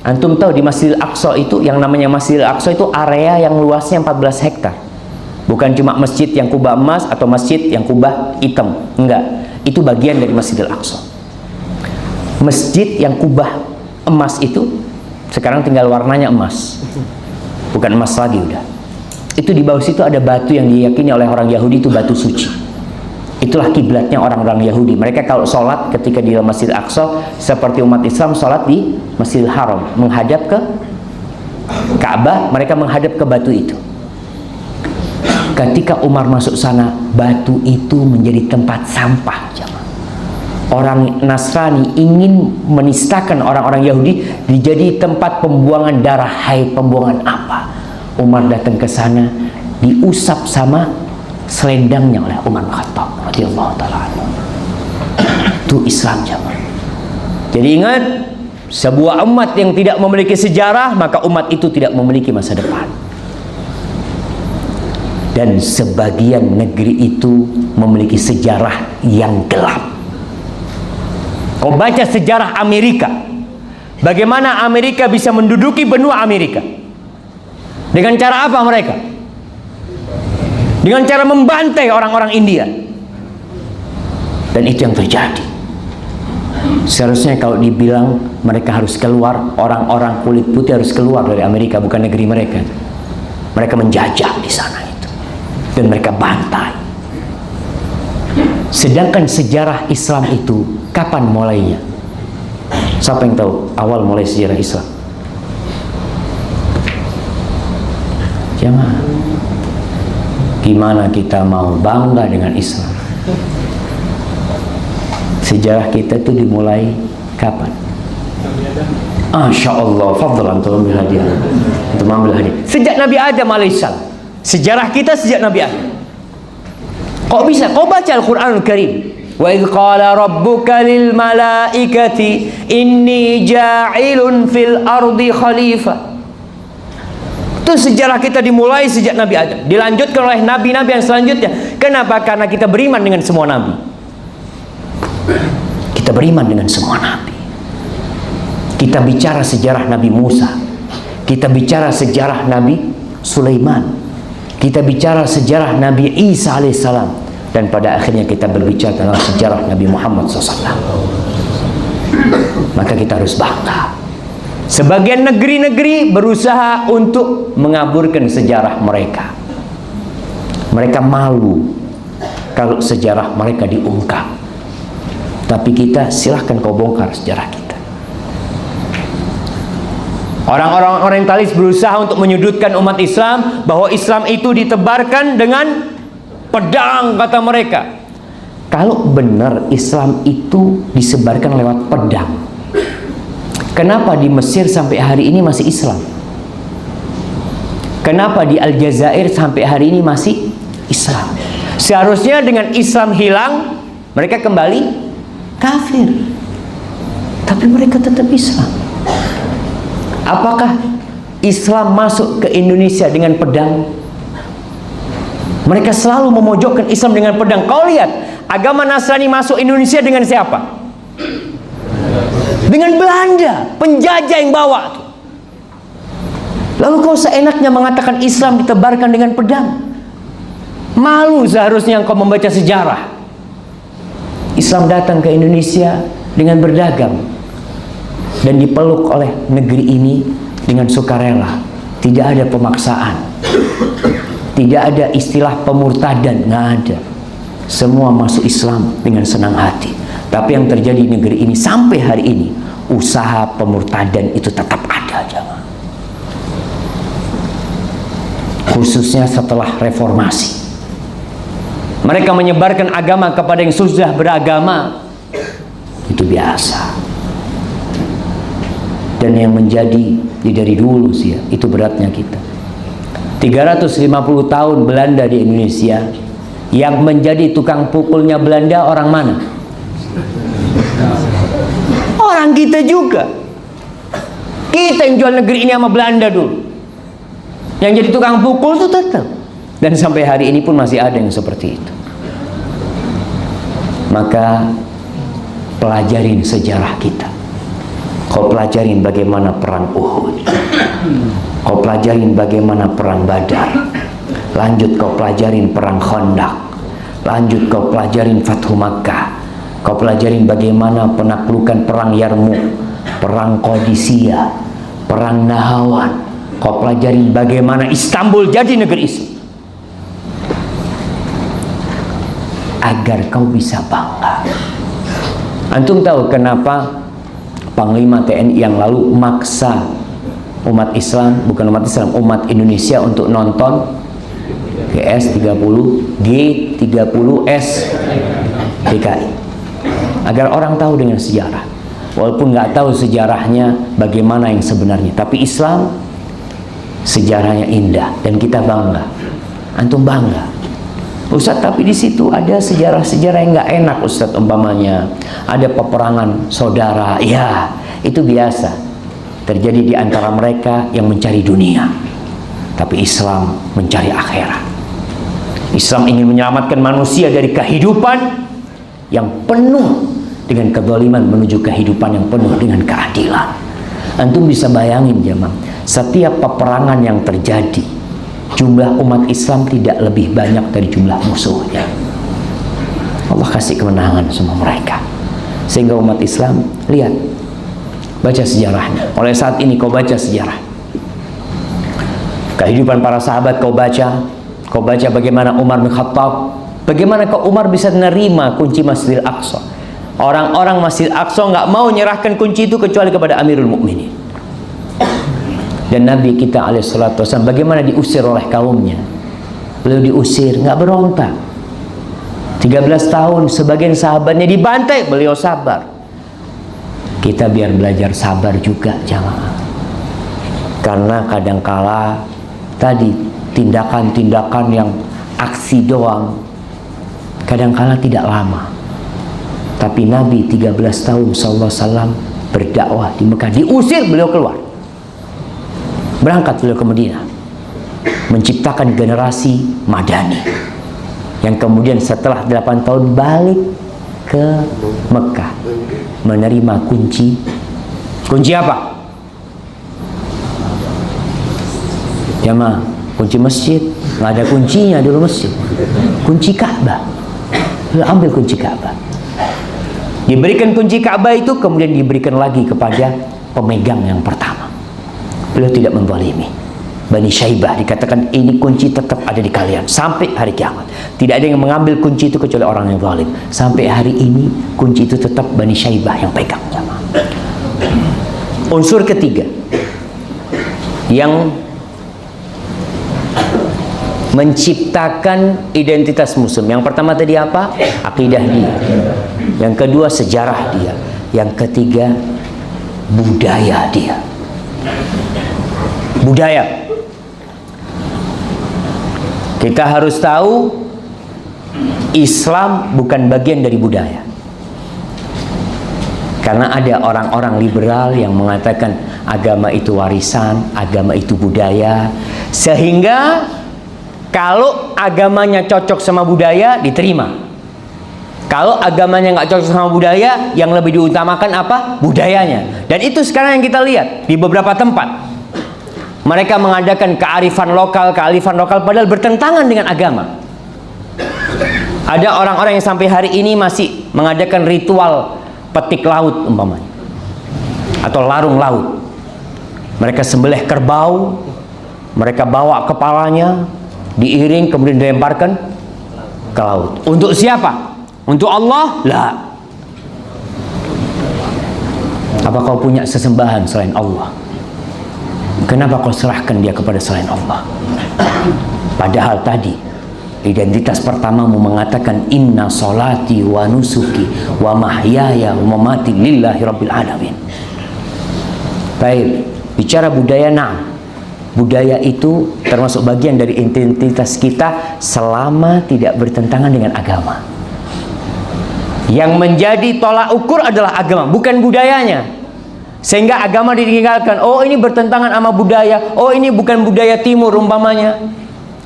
antum tahu di Masjidil Aqsa itu, yang namanya Masjidil Aqsa itu area yang luasnya 14 hektar. Bukan cuma masjid yang kubah emas atau masjid yang kubah hitam, enggak. Itu bagian dari Masjidil Aqsa. Masjid yang kubah emas itu sekarang tinggal warnanya emas, bukan emas lagi udah. Itu di bawah situ ada batu yang diyakini oleh orang Yahudi itu batu suci. Itulah kiblatnya orang-orang Yahudi. Mereka kalau sholat ketika di dalam Masjidil Aqsa seperti umat Islam sholat di Masjidil Haram, menghadap ke Ka'bah, mereka menghadap ke batu itu. Ketika Umar masuk sana, batu itu menjadi tempat sampah. Orang Nasrani ingin menistakan orang-orang Yahudi, dijadi tempat pembuangan darah. Hai, pembuangan apa? Umar datang ke sana, diusap sama selendangnya oleh Umar bin Khattab radhiyallahu taala anhu. Itu Islam jamaah. Jadi ingat, sebuah umat yang tidak memiliki sejarah, maka umat itu tidak memiliki masa depan. Dan sebagian negeri itu memiliki sejarah yang gelap. Kau baca sejarah Amerika, bagaimana Amerika bisa menduduki benua Amerika? Dengan cara apa mereka? Dengan cara membantai orang-orang India. Dan itu yang terjadi. Seharusnya kalau dibilang mereka harus keluar, orang-orang kulit putih harus keluar dari Amerika, bukan negeri mereka. Mereka menjajah di sana itu. Dan mereka bantai. Sedangkan sejarah Islam itu kapan mulainya? Siapa yang tahu awal mulai sejarah Islam? Jangan. Gimana kita mau bangga dengan Islam? Sejarah kita itu dimulai kapan? Masya Allah, fadlan untuk ambil hadiah. Untuk ambil hadiah. Sejak Nabi Adam alaihissalam. Sejarah kita sejak Nabi Adam. Kok bisa? Kau baca Al-Quranul Karim. Wa idh qala rabbuka lil malaikati inni ja'ilun fil ardi khalifah. Itu sejarah kita dimulai sejak Nabi Adam, dilanjutkan oleh nabi-nabi yang selanjutnya. Kenapa? Karena kita beriman dengan semua nabi. Kita beriman dengan semua nabi. Kita bicara sejarah Nabi Musa, kita bicara sejarah Nabi Sulaiman, kita bicara sejarah Nabi Isa alaihissalam, dan pada akhirnya kita berbicara tentang sejarah Nabi Muhammad SAW. Maka kita harus bangga. Sebagian negeri-negeri berusaha untuk mengaburkan sejarah mereka. Mereka malu kalau sejarah mereka diungkap. Tapi kita silahkan kau bongkar sejarah kita. Orang-orang orientalis berusaha untuk menyudutkan umat Islam, bahwa Islam itu ditebarkan dengan pedang, kata mereka. Kalau benar Islam itu disebarkan lewat pedang, kenapa di Mesir sampai hari ini masih Islam? Kenapa di Aljazair sampai hari ini masih Islam? Seharusnya dengan Islam hilang, mereka kembali kafir. Tapi mereka tetap Islam. Apakah Islam masuk ke Indonesia dengan pedang? Mereka selalu memojokkan Islam dengan pedang. Kau lihat, agama Nasrani masuk Indonesia dengan siapa? Dengan Belanda, penjajah yang bawa. Lalu kau seenaknya mengatakan Islam ditebarkan dengan pedang. Malu seharusnya engkau membaca sejarah. Islam datang ke Indonesia dengan berdagang dan dipeluk oleh negeri ini dengan sukarela. Tidak ada pemaksaan, tidak ada istilah pemurtadan, nggak ada. Semua masuk Islam dengan senang hati. Tapi yang terjadi di negeri ini sampai hari ini, usaha pemurtadan itu tetap ada, jangan. Khususnya setelah reformasi, mereka menyebarkan agama kepada yang sudah beragama. Itu biasa. Dan yang menjadi dari dulu sih ya, itu beratnya kita. 350 tahun Belanda di Indonesia, yang menjadi tukang pukulnya Belanda orang mana? Orang kita juga. Kita yang jual negeri ini sama Belanda dulu. Yang jadi tukang pukul itu tetap. Dan sampai hari ini pun masih ada yang seperti itu. Maka pelajarin sejarah kita. Kau pelajarin bagaimana perang Uhud. Kau pelajarin bagaimana perang Badar. Lanjut kau pelajarin perang Khandaq. Lanjut kau pelajarin Fathu Makkah. Kau pelajarin bagaimana penaklukan perang Yarmouk, perang Qadisiyah, perang Nahawan. Kau pelajarin bagaimana Istanbul jadi negeri Islam, agar kau bisa bangga. Antum tahu kenapa Panglima TNI yang lalu maksa umat Islam, bukan umat Islam, umat Indonesia untuk nonton GS30, G30S PKI, agar orang tahu dengan sejarah, walaupun nggak tahu sejarahnya bagaimana yang sebenarnya, tapi Islam sejarahnya indah dan kita bangga. Antum bangga, Ustadz, tapi di situ ada sejarah-sejarah yang nggak enak, Ustadz. Umpamanya ada peperangan saudara, ya itu biasa terjadi di antara mereka yang mencari dunia, tapi Islam mencari akhirat. Islam ingin menyelamatkan manusia dari kehidupan yang penuh dengan kezaliman menuju kehidupan yang penuh dengan keadilan. Antum bisa bayangin jemaah, setiap peperangan yang terjadi, jumlah umat Islam tidak lebih banyak dari jumlah musuhnya. Allah kasih kemenangan sama mereka, sehingga umat Islam, lihat, baca sejarahnya. Oleh saat ini kau baca sejarah kehidupan para sahabat, kau baca bagaimana Umar bin Khattab, bagaimana kau Umar bisa menerima kunci Masjidil Aqsa. Orang-orang Masjidil Aqsa nggak mau menyerahkan kunci itu kecuali kepada Amirul Mukminin. Dan Nabi kita alaihissalatu wassalam bagaimana diusir oleh kaumnya. Beliau diusir, nggak berontak. 13 tahun sebagian sahabatnya dibantai, beliau sabar. Kita biar belajar sabar juga jamaah. Karena kadangkala tadi tindakan-tindakan yang aksi doang kadangkala tidak lama. Tapi Nabi 13 tahun sallallahu alaihi wasallam berdakwah di Mekah, diusir beliau keluar. Berangkat beliau ke Madinah, menciptakan generasi Madani yang kemudian setelah 8 tahun balik ke Mekah menerima kunci apa? Jamaah, kunci masjid. Nggak ada kuncinya dulu masjid, kunci Ka'bah. Beliau ambil kunci Ka'bah, diberikan kunci Ka'bah itu, kemudian diberikan lagi kepada pemegang yang pertama. Beliau tidak menzalimi. Bani Syaibah dikatakan ini kunci tetap ada di kalian sampai hari kiamat. Tidak ada yang mengambil kunci itu kecuali orang yang zalim. Sampai hari ini kunci itu tetap Bani Syaibah yang pegang. Unsur ketiga yang menciptakan identitas Muslim. Yang pertama tadi apa? Akidah dia. Yang kedua sejarah dia. Yang ketiga budaya dia. Budaya. Kita harus tahu Islam bukan bagian dari budaya. Karena ada orang-orang liberal yang mengatakan agama itu warisan, agama itu budaya. Sehingga kalau agamanya cocok sama budaya, diterima. Kalau agamanya nggak cocok sama budaya, yang lebih diutamakan apa? Budayanya. Dan itu sekarang yang kita lihat di beberapa tempat. Mereka mengadakan kearifan lokal padahal bertentangan dengan agama. Ada orang-orang yang sampai hari ini masih mengadakan ritual petik laut umpamanya, atau larung laut. Mereka sembelih kerbau, mereka bawa kepalanya, diiring kemudian dilemparkan ke laut. Untuk siapa? Untuk Allah? Lah. Apa kau punya sesembahan selain Allah? Kenapa kau serahkan dia kepada selain Allah? Padahal tadi identitas pertamamu mengatakan inna solati wa nusuki wa mahyaya wa mamati lillahi rabbil alamin. Baik, bicara budaya, nah Budaya itu termasuk bagian dari identitas kita selama tidak bertentangan dengan agama. Yang menjadi tolak ukur adalah agama, bukan budayanya. Sehingga agama ditinggalkan. Oh, ini bertentangan sama budaya. Oh, ini bukan budaya timur umpamanya.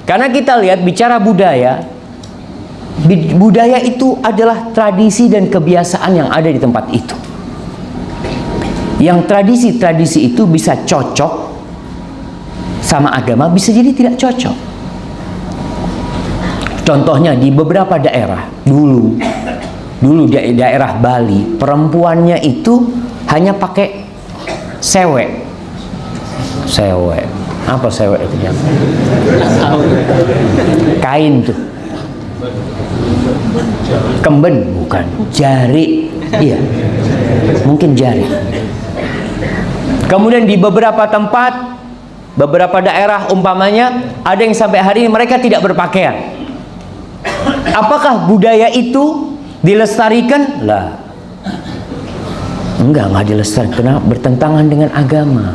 Karena kita lihat bicara budaya, budaya itu adalah tradisi dan kebiasaan yang ada di tempat itu. Yang tradisi-tradisi itu bisa cocok sama agama, bisa jadi tidak cocok. Contohnya di beberapa daerah dulu di daerah Bali, perempuannya itu hanya pakai sewek. Apa sewek itu ya? Kain tuh. Kemben bukan, jari. Iya. Mungkin jari. Kemudian di beberapa tempat, beberapa daerah umpamanya ada yang sampai hari ini mereka tidak berpakaian. Apakah budaya itu dilestarikan? Lah, enggak dilestarikan karena bertentangan dengan agama.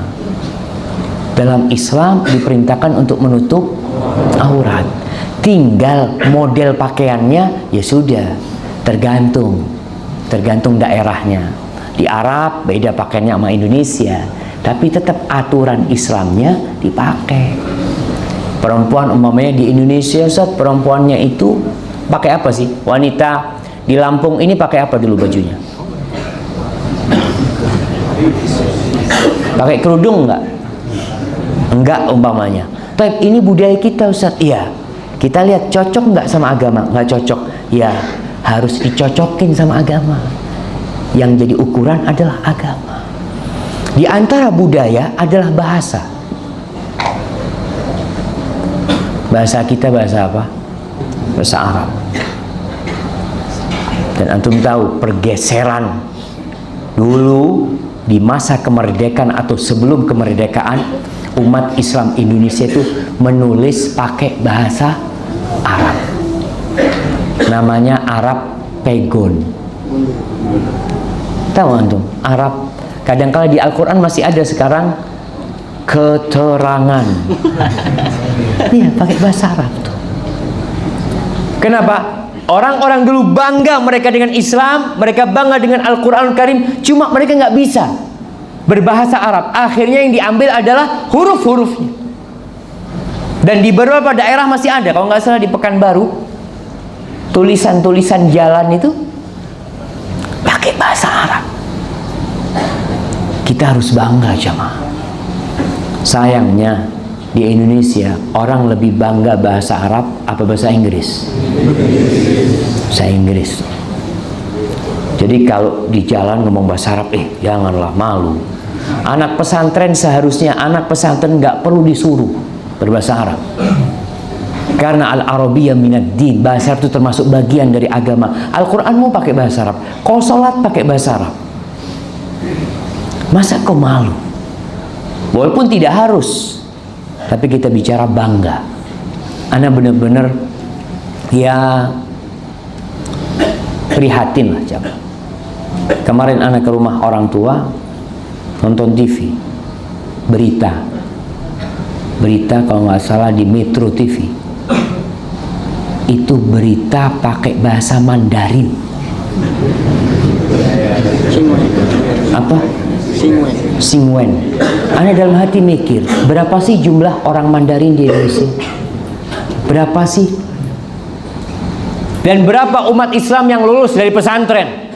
Dalam Islam diperintahkan untuk menutup aurat. Tinggal model pakaiannya ya sudah, tergantung daerahnya. Di Arab beda pakaiannya sama Indonesia, tapi tetap aturan Islamnya dipakai. Perempuan umpamanya di Indonesia, perempuannya itu pakai apa sih? Wanita di Lampung ini pakai apa dulu bajunya? Pakai kerudung enggak? Enggak umpamanya. Tapi ini budaya kita, Ustaz. Iya. Kita lihat cocok enggak sama agama? Enggak cocok. Ya, harus dicocokin sama agama. Yang jadi ukuran adalah agama. Di antara budaya adalah bahasa. Bahasa kita bahasa apa? Bahasa Arab. Dan antum tahu pergeseran dulu di masa kemerdekaan atau sebelum kemerdekaan, umat Islam Indonesia itu menulis pakai bahasa Arab. Namanya Arab Pegon. Tahu antum? Arab. Kadang-kala di Al-Quran masih ada sekarang keterangan. Iya, pakai bahasa Arab tuh. Kenapa? Orang-orang dulu bangga mereka dengan Islam, mereka bangga dengan Al-Quranul Karim, cuma mereka nggak bisa berbahasa Arab. Akhirnya yang diambil adalah huruf-hurufnya. Dan di beberapa daerah masih ada, kalau nggak salah di Pekanbaru, tulisan-tulisan jalan itu pakai bahasa Arab. Kita harus bangga, jamaah. Sayangnya di Indonesia orang lebih bangga bahasa Arab apa bahasa Inggris? Bahasa Inggris. Jadi kalau di jalan ngomong bahasa Arab, janganlah, malu. Anak pesantren seharusnya anak pesantren nggak perlu disuruh berbahasa Arab. Karena al-Arabiyyah minad din, bahasa Arab itu termasuk bagian dari agama. Al-Quran mau pakai bahasa Arab, kau sholat pakai bahasa Arab. Masa kau malu? Walaupun tidak harus, tapi kita bicara bangga. Ana benar-benar ya prihatin lah, jamaah. Kemarin anak ke rumah orang tua, nonton TV, berita kalau nggak salah di Metro TV. Itu berita pakai bahasa Mandarin. Apa? Singwen. Ana dalam hati mikir, berapa sih jumlah orang Mandarin di Indonesia? Berapa sih? Dan berapa umat Islam yang lulus dari pesantren?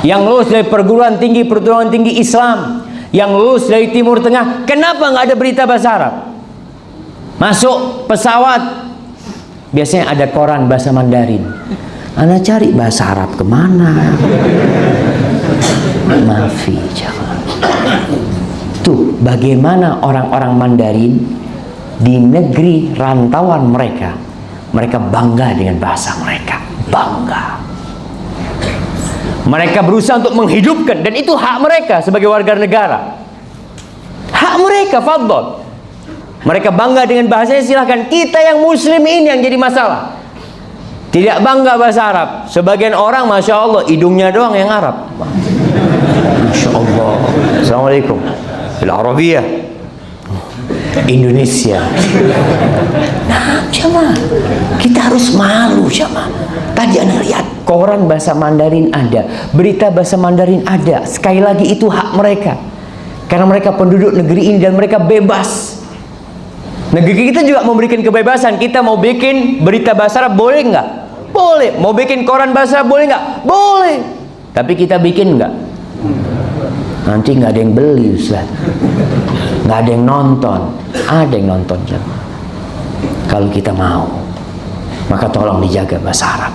Yang lulus dari perguruan tinggi Islam, yang lulus dari Timur Tengah? Kenapa nggak ada berita bahasa Arab? Masuk pesawat, biasanya ada koran bahasa Mandarin. Ana cari bahasa Arab kemana? Maafi, jangan. Tuh, bagaimana orang-orang Mandarin di negeri rantauan mereka bangga dengan bahasa mereka, bangga. Mereka berusaha untuk menghidupkan, dan itu hak mereka sebagai warga negara. Hak mereka, fadhol. Mereka bangga dengan bahasanya, silahkan. Kita yang muslim ini yang jadi masalah. Tidak bangga bahasa Arab. Sebagian orang, Masya Allah, hidungnya doang yang Arab. Masya Allah. Assalamualaikum. Bil Arabiyyah. Indonesia. Nah, jamaah, kita harus malu, jamaah. Tadi Anda lihat koran bahasa Mandarin ada, berita bahasa Mandarin ada. Sekali lagi itu hak mereka, karena mereka penduduk negeri ini dan mereka bebas. Negeri kita juga memberikan kebebasan. Kita mau bikin berita bahasa Arab boleh nggak? Boleh. Mau bikin koran bahasa Arab boleh nggak? Boleh. Tapi kita bikin nggak? Nanti nggak ada yang beli, Ustaz. Nggak ada yang nonton. Ada yang nonton, jemaah. Kalau kita mau, maka tolong dijaga bahasa Arab.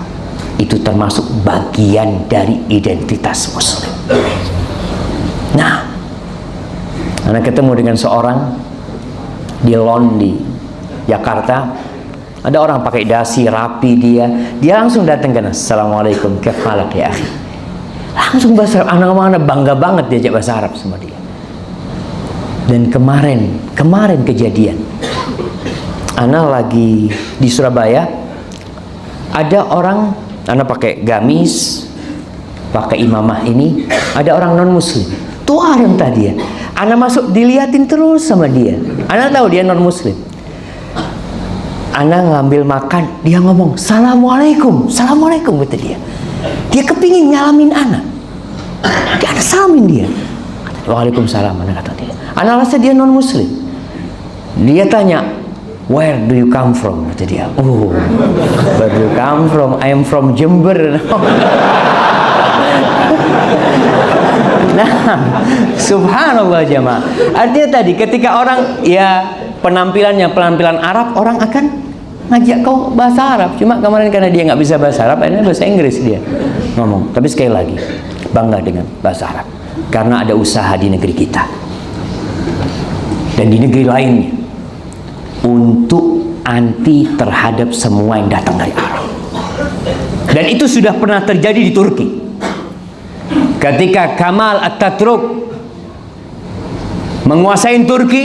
Itu termasuk bagian dari identitas Muslim. Nah, anak ketemu dengan seorang di Londi, Jakarta. Ada orang pakai dasi rapi, dia langsung datang ke nas. Assalamualaikum, kafalak ya akhi. Langsung bahasa Arab. Anak-anak bangga banget diajak bahasa Arab sama dia. Dan kemarin kejadian, anak lagi di Surabaya, ada orang, anak pakai gamis, pakai imamah ini, ada orang non muslim. Tuh orang tadi ya, anak masuk diliatin terus sama dia. Anak tahu dia non muslim. Anak ngambil makan, dia ngomong Assalamualaikum, Assalamualaikum, kata dia. Dia kepingin nyalamin anak. Dia anak salamin dia. Waalaikumsalam, anak kata dia. Anak rasa dia non muslim. Dia tanya, where do you come from? Kata dia. Oh, where do you come from? I am from Jember. Nah, subhanallah jamaah. Artinya tadi ketika orang ya penampilan Arab, orang akan ngajak kau bahasa Arab. Cuma kemarin karena dia nggak bisa bahasa Arab, akhirnya bahasa Inggris dia ngomong. Tapi sekali lagi, bangga dengan bahasa Arab karena ada usaha di negeri kita dan di negeri lainnya untuk anti terhadap semua yang datang dari Arab. Dan itu sudah pernah terjadi di Turki. Ketika Kemal Atatürk menguasai Turki,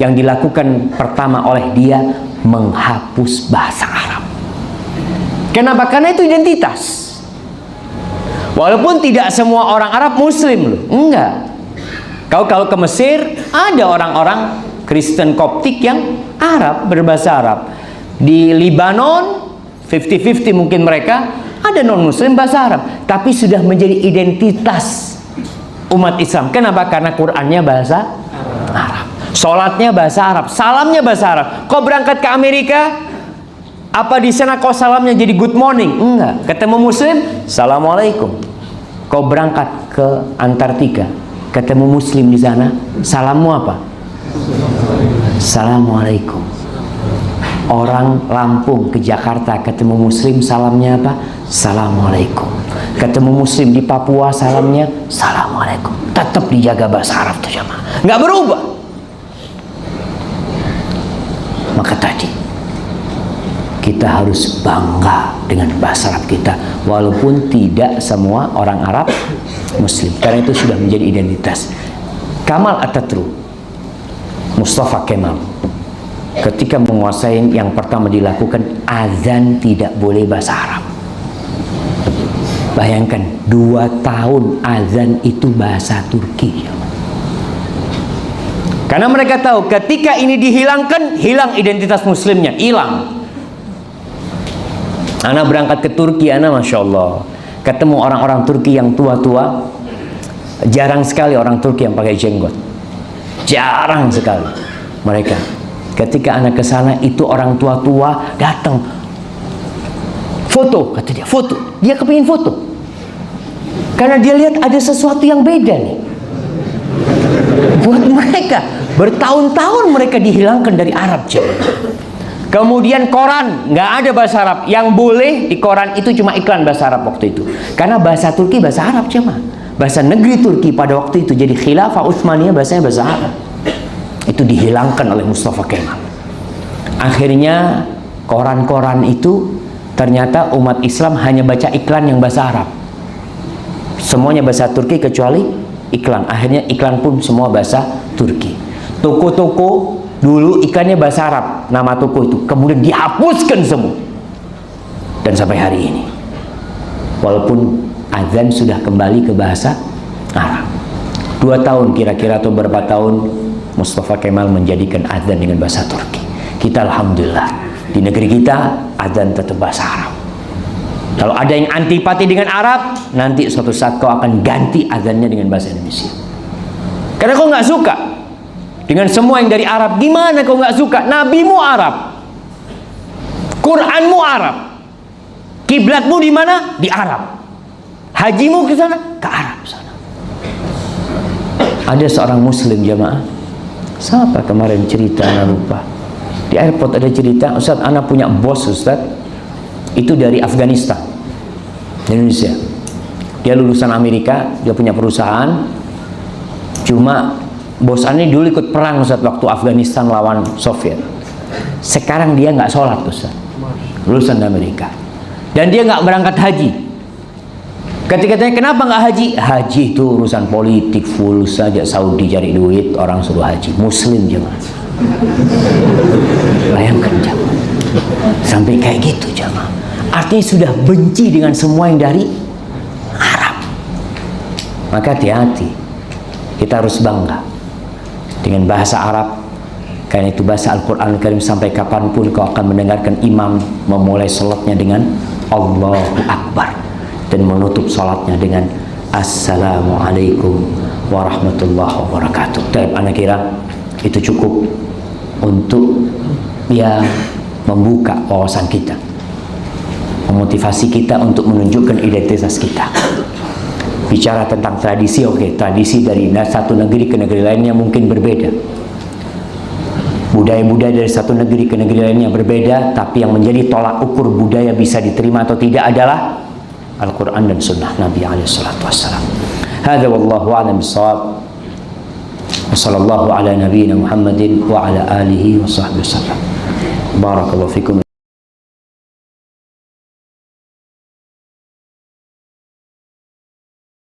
yang dilakukan pertama oleh dia menghapus bahasa Arab. Kenapa? Karena itu identitas. Walaupun tidak semua orang Arab Muslim loh, enggak. Kau kalau ke Mesir ada orang-orang Kristen Koptik yang Arab, berbahasa Arab. Di Libanon 50-50 mungkin mereka ada non-Muslim bahasa Arab, tapi sudah menjadi identitas umat Islam. Kenapa? Karena Qurannya bahasa Arab, sholatnya bahasa Arab, salamnya bahasa Arab. Kau berangkat ke Amerika, apa di sana kau salamnya jadi good morning? Enggak. Ketemu Muslim, Assalamualaikum. Kau berangkat ke Antartika, ketemu Muslim di sana, salammu apa? Assalamualaikum. Orang Lampung ke Jakarta ketemu Muslim, salamnya apa? Assalamualaikum. Ketemu Muslim di Papua, salamnya Assalamualaikum. Tetap dijaga bahasa Arab tuh jamaah, nggak berubah. Maka tadi kita harus bangga dengan bahasa Arab kita, walaupun tidak semua orang Arab Muslim, karena itu sudah menjadi identitas. Kemal Atatürk, Mustafa Kemal, ketika menguasai, yang pertama dilakukan azan tidak boleh bahasa Arab. Bayangkan 2 tahun azan itu bahasa Turki. Karena mereka tahu ketika ini dihilangkan, hilang identitas Muslimnya, hilang. Anak berangkat ke Turki, anak Masya Allah ketemu orang-orang Turki yang tua-tua. Jarang sekali orang Turki yang pakai jenggot, jarang sekali mereka. Ketika anak ke sana, itu orang tua-tua datang, foto, kata dia, foto. Dia kepingin foto karena dia lihat ada sesuatu yang beda nih. Buat mereka, bertahun-tahun mereka dihilangkan dari Arab. Kemudian koran, nggak ada bahasa Arab. Yang boleh di koran itu cuma iklan bahasa Arab waktu itu, karena bahasa Turki bahasa Arab cuma. Bahasa negeri Turki pada waktu itu, jadi Khilafah Utsmaniyah bahasanya bahasa Arab. Itu dihilangkan oleh Mustafa Kemal. Akhirnya koran-koran itu ternyata umat Islam hanya baca iklan yang bahasa Arab. Semuanya bahasa Turki kecuali iklan. Akhirnya iklan pun semua bahasa Turki. Toko-toko dulu iklannya bahasa Arab, nama toko itu, kemudian dihapuskan semua. Dan sampai hari ini, walaupun azan sudah kembali ke bahasa Arab, 2 tahun kira-kira atau berapa tahun Mustafa Kemal menjadikan azan dengan bahasa Turki. Kita alhamdulillah di negeri kita azan tetap bahasa Arab. Kalau ada yang antipati dengan Arab, nanti suatu saat kau akan ganti azannya dengan bahasa Indonesia. Karena kau nggak suka dengan semua yang dari Arab. Gimana kau nggak suka? Nabimu Arab, Quranmu Arab, kiblatmu di mana? Di Arab. Hajimu ke sana? Ke Arab sana. Ada seorang Muslim jamaah. Siapa kemarin cerita, anak lupa. Di airport ada cerita, Ustaz, anak punya bos Ustaz, itu dari Afghanistan, Indonesia. Dia lulusan Amerika, dia punya perusahaan. Cuma bos ini dulu ikut perang Ustaz, waktu Afghanistan lawan Soviet. Sekarang dia nggak sholat Ustaz, lulusan Amerika. Dan dia nggak berangkat haji. Ketika tanya kenapa nggak haji? Haji itu urusan politik, full saja. Saudi cari duit, orang suruh haji. Muslim jemaah. Bayangkan jemaah, sampai kayak gitu jemaah. Artinya sudah benci dengan semua yang dari Arab. Maka hati-hati, kita harus bangga dengan bahasa Arab. Karena itu bahasa Al-Quran Al-Karim, sampai kapanpun kau akan mendengarkan imam memulai sholatnya dengan Allahu Akbar dan menutup sholatnya dengan Assalamualaikum warahmatullahi wabarakatuh. Dan anak kira itu cukup untuk ya membuka wawasan kita, memotivasi kita untuk menunjukkan identitas kita. Bicara tentang tradisi, oke, tradisi dari satu negeri ke negeri lainnya mungkin berbeda. Budaya-budaya dari satu negeri ke negeri lainnya berbeda, tapi yang menjadi tolak ukur budaya bisa diterima atau tidak adalah Al-Quran dan Sunnah Nabi SAW. Hadza wallahu a'lam bissawab. Wa sallallahu ala nabiyyina Muhammadin wa ala alihi wa sahbihi wasallam. Barakallahu fikum.